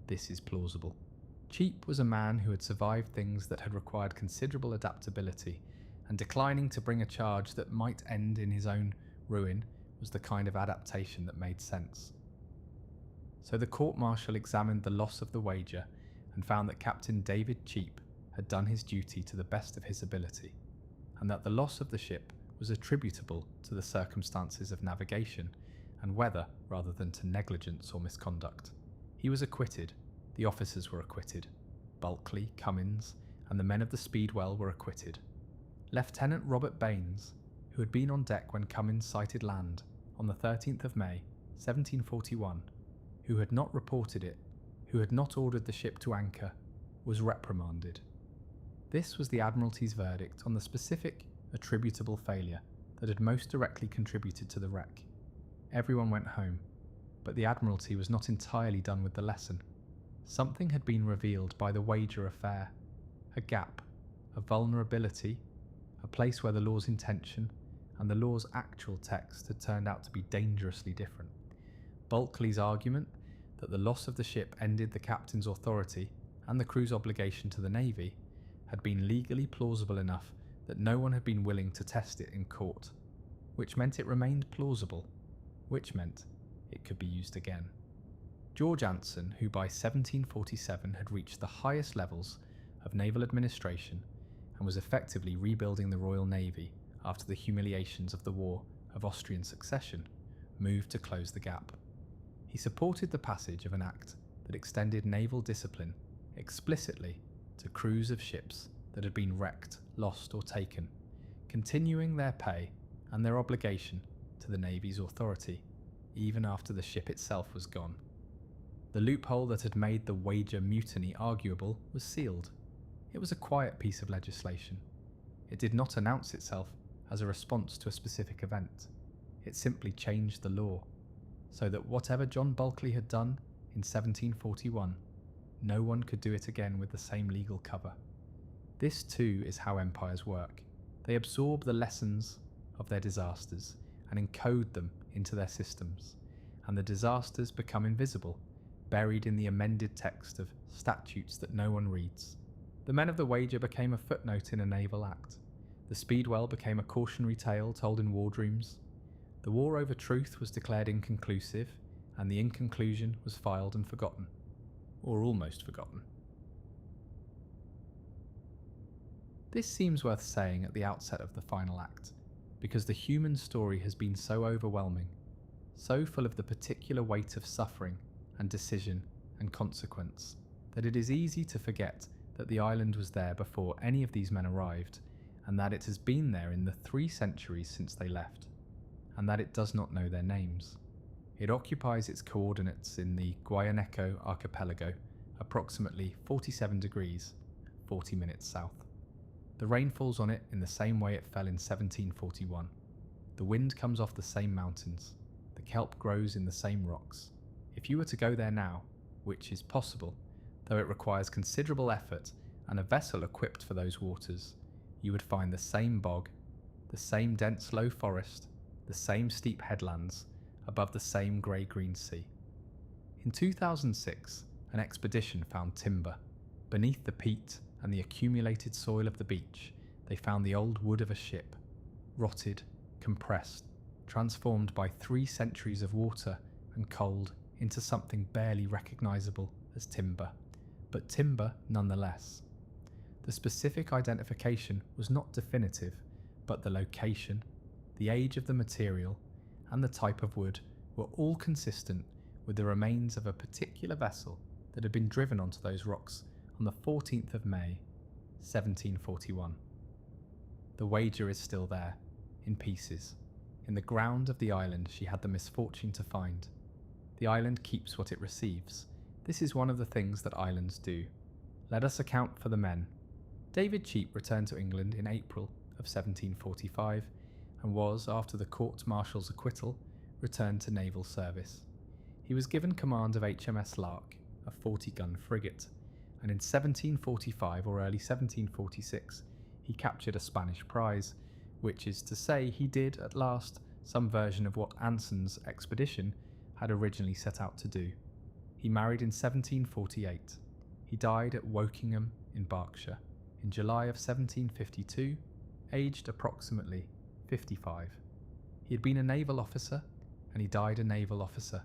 This is plausible. Cheap was a man who had survived things that had required considerable adaptability, and declining to bring a charge that might end in his own ruin was the kind of adaptation that made sense. So the court-martial examined the loss of the Wager and found that Captain David Cheap had done his duty to the best of his ability, and that the loss of the ship was attributable to the circumstances of navigation and weather rather than to negligence or misconduct. He was acquitted. The officers were acquitted. Bulkley, Cummins, and the men of the Speedwell were acquitted. Lieutenant Robert Baines, who had been on deck when Cummins sighted land on the 13th of May, 1741, who had not reported it, who had not ordered the ship to anchor, was reprimanded. This was the Admiralty's verdict on the specific, attributable failure that had most directly contributed to the wreck. Everyone went home, but the Admiralty was not entirely done with the lesson. Something had been revealed by the Wager affair, a gap, a vulnerability, a place where the law's intention and the law's actual text had turned out to be dangerously different. Bulkley's argument that the loss of the ship ended the captain's authority and the crew's obligation to the Navy had been legally plausible enough that no one had been willing to test it in court, which meant it remained plausible, which meant it could be used again. George Anson, who by 1747 had reached the highest levels of naval administration and was effectively rebuilding the Royal Navy after the humiliations of the War of Austrian Succession, moved to close the gap. He supported the passage of an act that extended naval discipline explicitly to crews of ships that had been wrecked, lost or taken, continuing their pay and their obligation to the Navy's authority, even after the ship itself was gone. The loophole that had made the Wager mutiny arguable was sealed. It was a quiet piece of legislation. It did not announce itself as a response to a specific event. It simply changed the law, so that whatever John Bulkley had done in 1741, no one could do it again with the same legal cover. This too is how empires work. They absorb the lessons of their disasters and encode them into their systems, and the disasters become invisible, buried in the amended text of statutes that no one reads. The men of the Wager became a footnote in a naval act. The Speedwell became a cautionary tale told in wardrooms. The war over truth was declared inconclusive, and the inconclusion was filed and forgotten, or almost forgotten. This seems worth saying at the outset of the final act, because the human story has been so overwhelming, so full of the particular weight of suffering and decision and consequence, that it is easy to forget that the island was there before any of these men arrived, and that it has been there in the 3 centuries since they left, and that it does not know their names. It occupies its coordinates in the Guayaneco archipelago, approximately 47 degrees, 40 minutes south. The rain falls on it in the same way it fell in 1741. The wind comes off the same mountains. The kelp grows in the same rocks. If you were to go there now, which is possible, though it requires considerable effort and a vessel equipped for those waters, you would find the same bog, the same dense low forest, the same steep headlands, above the same grey-green sea. In 2006, an expedition found timber. Beneath the peat and the accumulated soil of the beach, they found the old wood of a ship. rotted, compressed, transformed by 3 centuries of water and cold into something barely recognisable as timber, but timber nonetheless. The specific identification was not definitive, but the location, the age of the material, and the type of wood were all consistent with the remains of a particular vessel that had been driven onto those rocks on the 14th of May, 1741. The Wager is still there, in pieces, in the ground of the island she had the misfortune to find. The island keeps what it receives. This is one of the things that islands do. Let us account for the men. David Cheap returned to England in April of 1745 and was, after the court-martial's acquittal, returned to naval service. He was given command of HMS Lark, a 40-gun frigate, and in 1745 or early 1746 he captured a Spanish prize, which is to say he did, at last, some version of what Anson's expedition had originally set out to do. He married in 1748. He died at Wokingham in Berkshire in July of 1752, aged approximately 55. He had been a naval officer, and he died a naval officer,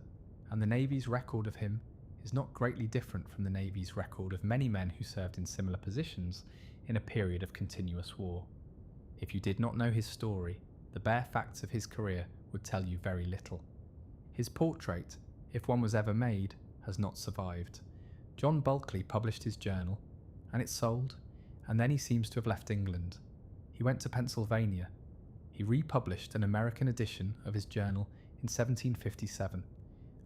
and the Navy's record of him is not greatly different from the Navy's record of many men who served in similar positions in a period of continuous war. If you did not know his story, the bare facts of his career would tell you very little. His portrait, if one was ever made, has not survived. John Bulkeley published his journal, and it sold, and then he seems to have left England. He went to Pennsylvania. He republished an American edition of his journal in 1757,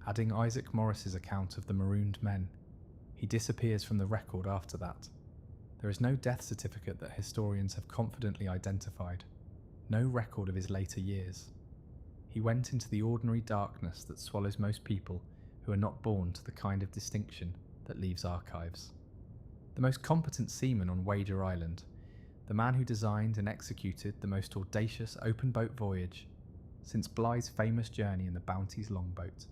adding Isaac Morris's account of the marooned men. He disappears from the record after that. There is no death certificate that historians have confidently identified, no record of his later years. He went into the ordinary darkness that swallows most people who are not born to the kind of distinction that leaves archives. The most competent seaman on Wager Island, the man who designed and executed the most audacious open-boat voyage since Bligh's famous journey in the Bounty's longboat,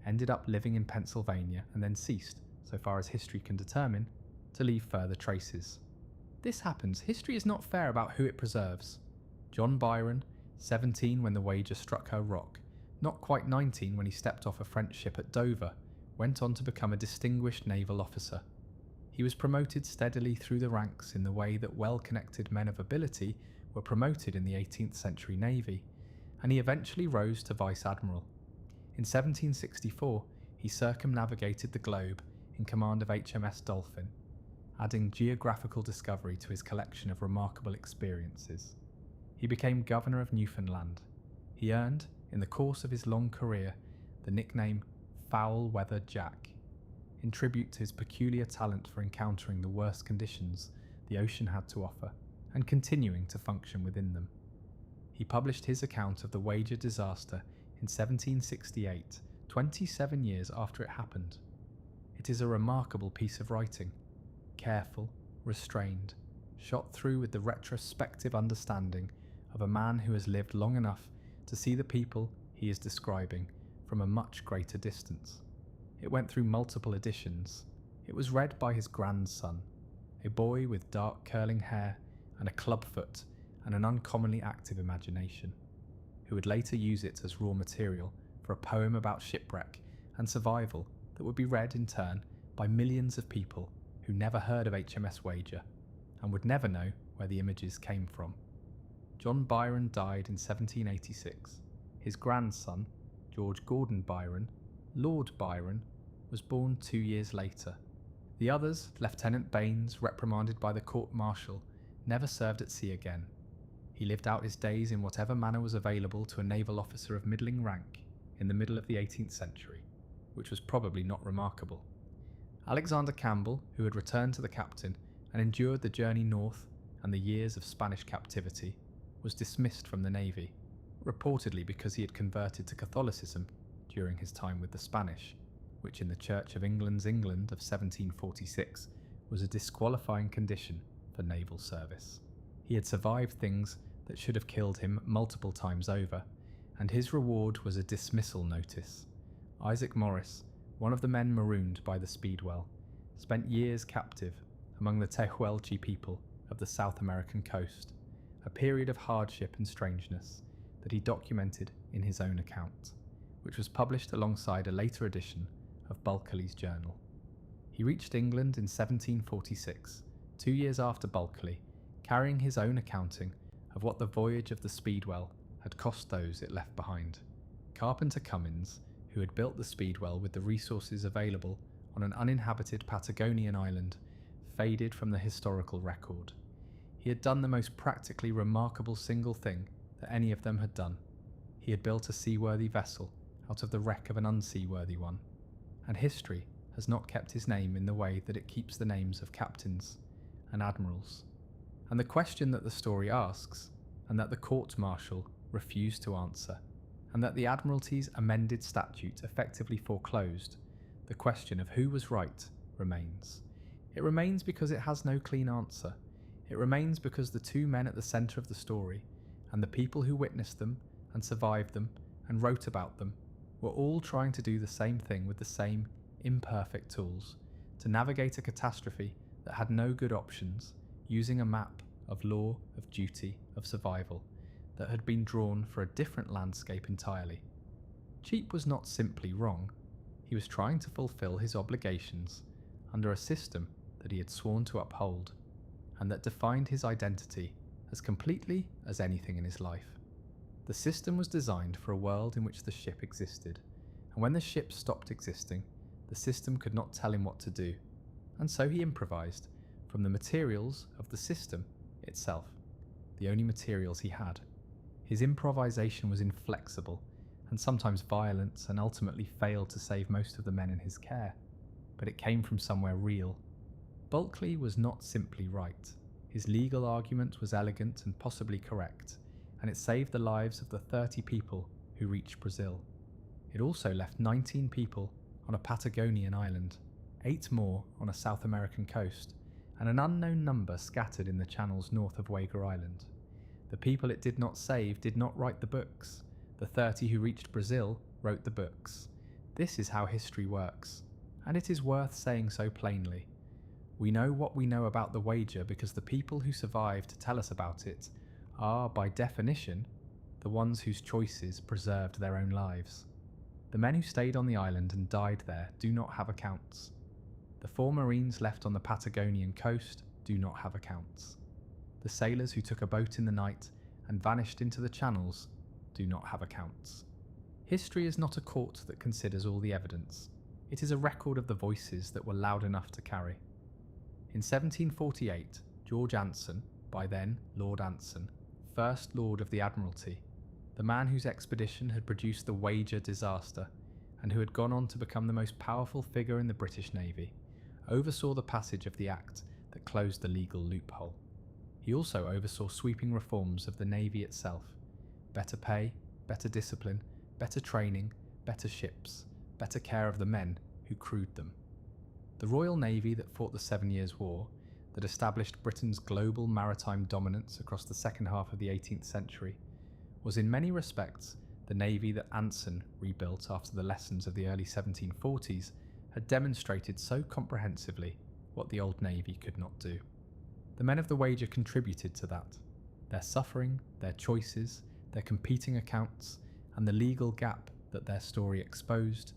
ended up living in Pennsylvania and then ceased, so far as history can determine, to leave further traces. This happens. History is not fair about who it preserves. John Byron, 17 when the Wager struck her rock, not quite 19 when he stepped off a French ship at Dover, went on to become a distinguished naval officer. He was promoted steadily through the ranks in the way that well-connected men of ability were promoted in the 18th century Navy, and he eventually rose to Vice Admiral. In 1764, he circumnavigated the globe in command of HMS Dolphin, adding geographical discovery to his collection of remarkable experiences. He became Governor of Newfoundland. He earned, in the course of his long career, the nickname Foul Weather Jack, in tribute to his peculiar talent for encountering the worst conditions the ocean had to offer and continuing to function within them. He published his account of the Wager disaster in 1768, 27 years after it happened. It is a remarkable piece of writing, careful, restrained, shot through with the retrospective understanding of a man who has lived long enough to see the people he is describing from a much greater distance. It went through multiple editions. It was read by his grandson, a boy with dark curling hair and a clubfoot and an uncommonly active imagination, who would later use it as raw material for a poem about shipwreck and survival that would be read in turn by millions of people who never heard of HMS Wager and would never know where the images came from. John Byron died in 1786. His grandson, George Gordon Byron, Lord Byron, was born 2 years later. The others, Lieutenant Baines, reprimanded by the court-martial, never served at sea again. He lived out his days in whatever manner was available to a naval officer of middling rank in the middle of the 18th century, which was probably not remarkable. Alexander Campbell, who had returned to the captain and endured the journey north and the years of Spanish captivity, was dismissed from the Navy, reportedly because he had converted to Catholicism during his time with the Spanish, which in the Church of England's England of 1746 was a disqualifying condition for naval service. He had survived things that should have killed him multiple times over, and his reward was a dismissal notice. Isaac Morris, one of the men marooned by the Speedwell, spent years captive among the Tehuelche people of the South American coast, a period of hardship and strangeness that he documented in his own account, which was published alongside a later edition of Bulkeley's journal. He reached England in 1746, 2 years after Bulkeley, carrying his own accounting of what the voyage of the Speedwell had cost those it left behind. Carpenter Cummins, who had built the Speedwell with the resources available on an uninhabited Patagonian island, faded from the historical record. He had done the most practically remarkable single thing that any of them had done. He had built a seaworthy vessel out of the wreck of an unseaworthy one, and history has not kept his name in the way that it keeps the names of captains and admirals. And the question that the story asks, and that the court-martial refused to answer, and that the Admiralty's amended statute effectively foreclosed, the question of who was right remains. It remains because it has no clean answer. It remains because the two men at the centre of the story, and the people who witnessed them and survived them and wrote about them, were all trying to do the same thing with the same imperfect tools, to navigate a catastrophe that had no good options, using a map of law, of duty, of survival, that had been drawn for a different landscape entirely. Cheap was not simply wrong. He was trying to fulfill his obligations under a system that he had sworn to uphold, and that defined his identity as completely as anything in his life. The system was designed for a world in which the ship existed, and when the ship stopped existing, the system could not tell him what to do, and so he improvised from the materials of the system itself, the only materials he had. His improvisation was inflexible, and sometimes violent, and ultimately failed to save most of the men in his care, but it came from somewhere real. Bulkeley was not simply right. His legal argument was elegant and possibly correct, and it saved the lives of the 30 people who reached Brazil. It also left 19 people on a Patagonian island, 8 more on a South American coast, and an unknown number scattered in the channels north of Wager Island. The people it did not save did not write the books. The 30 who reached Brazil wrote the books. This is how history works, and it is worth saying so plainly. We know what we know about the Wager because the people who survived to tell us about it are, by definition, the ones whose choices preserved their own lives. The men who stayed on the island and died there do not have accounts. The 4 Marines left on the Patagonian coast do not have accounts. The sailors who took a boat in the night and vanished into the channels do not have accounts. History is not a court that considers all the evidence. It is a record of the voices that were loud enough to carry. In 1748, George Anson, by then Lord Anson, First Lord of the Admiralty, the man whose expedition had produced the Wager disaster, and who had gone on to become the most powerful figure in the British Navy, oversaw the passage of the Act that closed the legal loophole. He also oversaw sweeping reforms of the Navy itself: better pay, better discipline, better training, better ships, better care of the men who crewed them. The Royal Navy that fought the 7 Years' War, that established Britain's global maritime dominance across the second half of the 18th century, was in many respects the navy that Anson rebuilt after the lessons of the early 1740s had demonstrated so comprehensively what the old navy could not do. The men of the Wager contributed to that. Their suffering, their choices, their competing accounts, and the legal gap that their story exposed,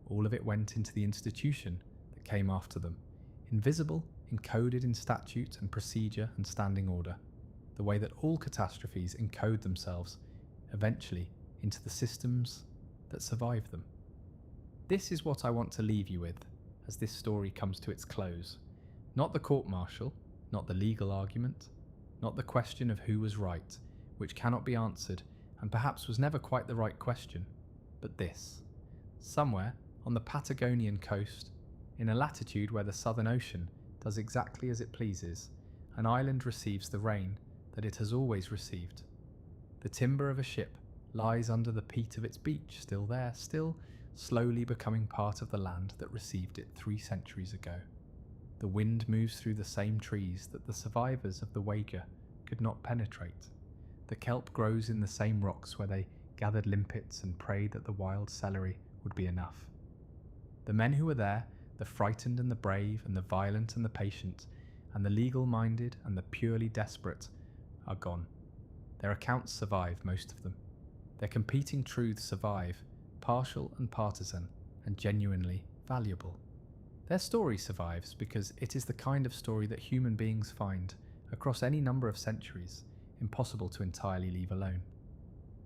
all of it went into the institution that came after them, invisible, encoded in statute and procedure and standing order, the way that all catastrophes encode themselves eventually into the systems that survive them. This is what I want to leave you with as this story comes to its close. Not the court-martial, not the legal argument, not the question of who was right, which cannot be answered and perhaps was never quite the right question, but this. Somewhere on the Patagonian coast, in a latitude where the Southern Ocean does exactly as it pleases, an island receives the rain that it has always received. The timber of a ship lies under the peat of its beach, still there, still slowly becoming part of the land that received it 3 centuries ago. The wind moves through the same trees that the survivors of the Wager could not penetrate. The kelp grows in the same rocks where they gathered limpets and prayed that the wild celery would be enough. The men who were there, the frightened and the brave and the violent and the patient, and the legal-minded and the purely desperate, are gone. Their accounts survive, most of them. Their competing truths survive, partial and partisan, and genuinely valuable. Their story survives because it is the kind of story that human beings find, across any number of centuries, impossible to entirely leave alone.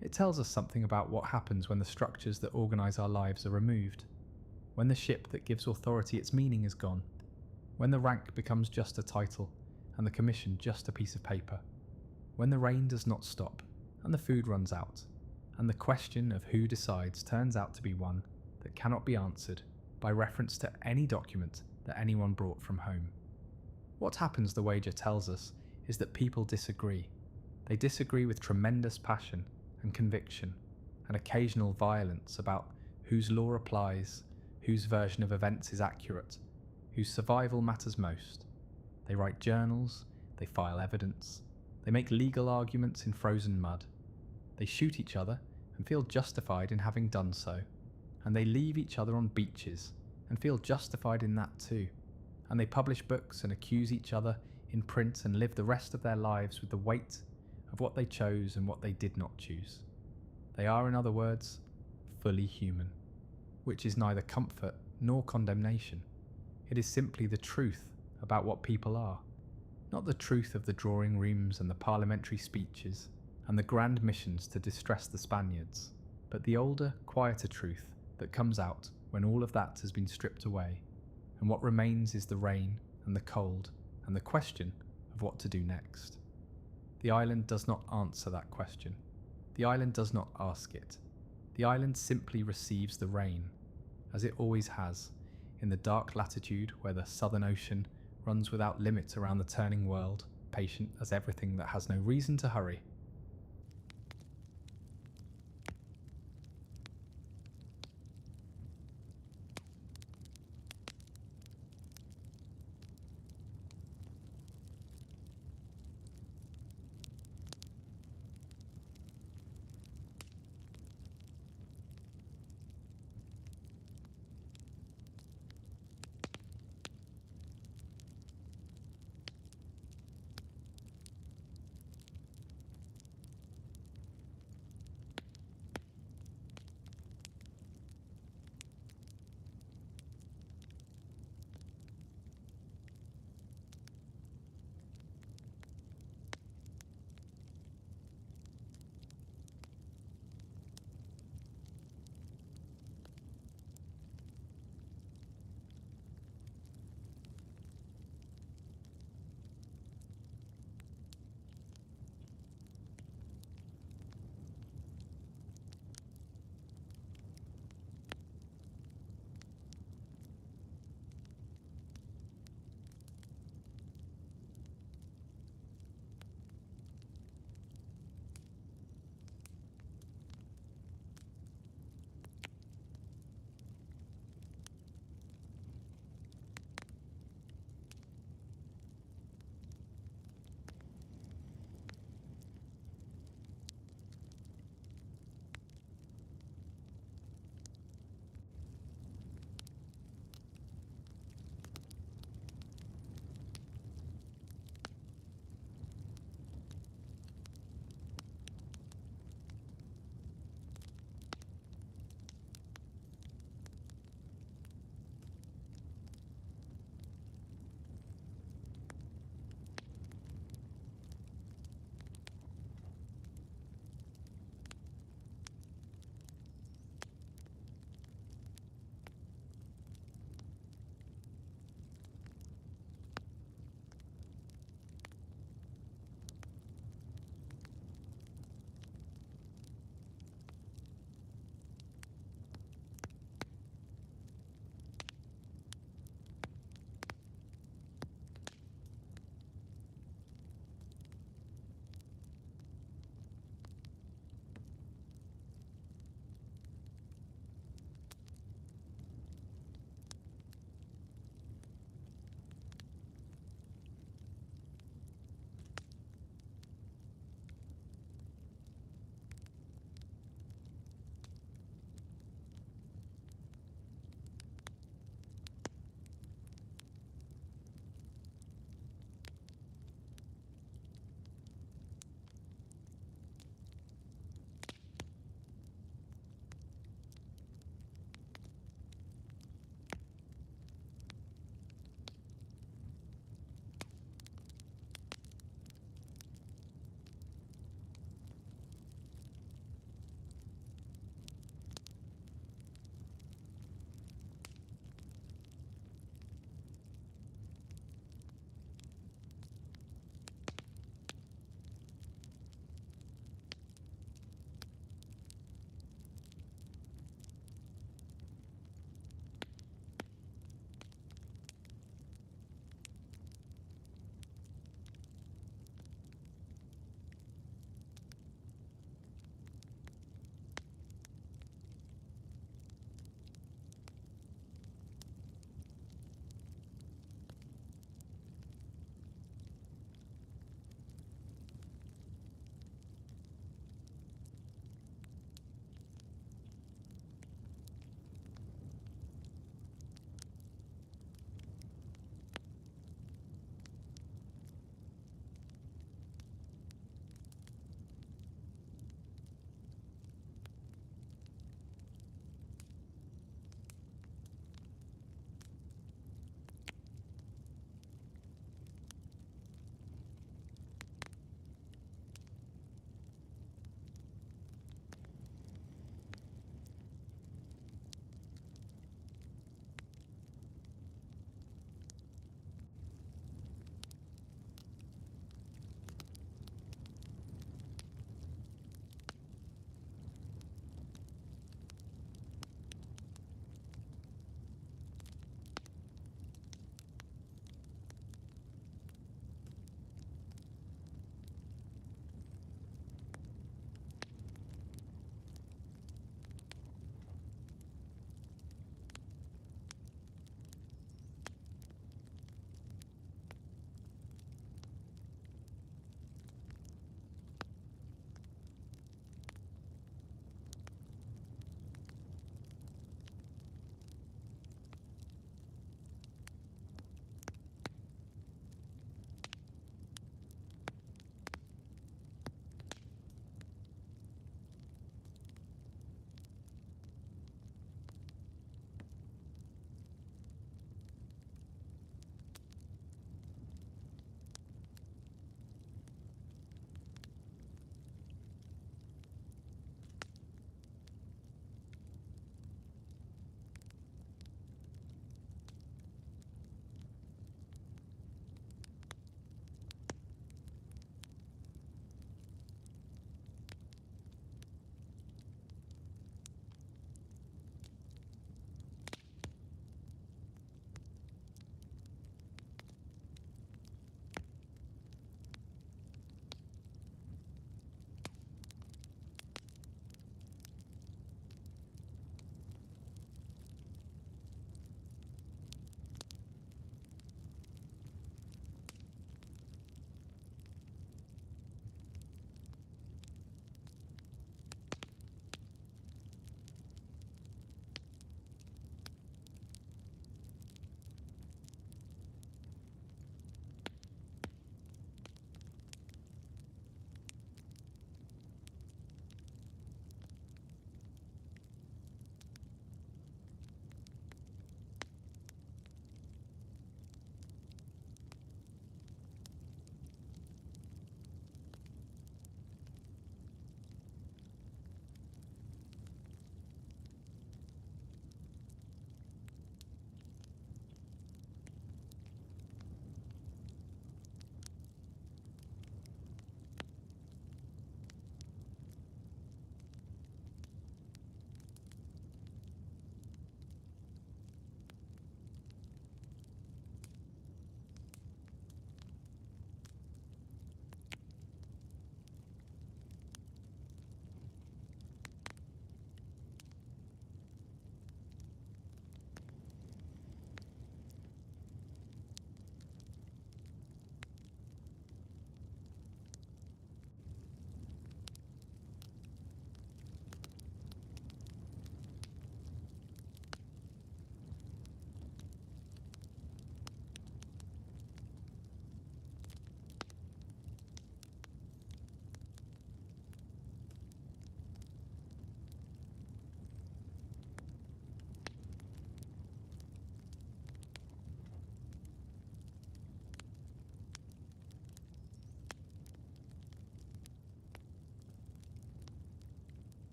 It tells us something about what happens when the structures that organise our lives are removed, when the ship that gives authority its meaning is gone, when the rank becomes just a title and the commission just a piece of paper, when the rain does not stop and the food runs out, and the question of who decides turns out to be one that cannot be answered by reference to any document that anyone brought from home. What happens, the wager tells us, is that people disagree. They disagree with tremendous passion and conviction and occasional violence about whose law applies, whose version of events is accurate, whose survival matters most. They write journals, they file evidence, they make legal arguments in frozen mud. They shoot each other and feel justified in having done so, and they leave each other on beaches and feel justified in that too, and they publish books and accuse each other in print and live the rest of their lives with the weight of what they chose and what they did not choose. They are, in other words, fully human, which is neither comfort nor condemnation. It is simply the truth about what people are, not the truth of the drawing rooms and the parliamentary speeches and the grand missions to distress the Spaniards, but the older, quieter truth that comes out when all of that has been stripped away, and what remains is the rain and the cold and the question of what to do next. The island does not answer that question. The island does not ask it. The island simply receives the rain, as it always has, in the dark latitude where the Southern Ocean runs without limit around the turning world, patient as everything that has no reason to hurry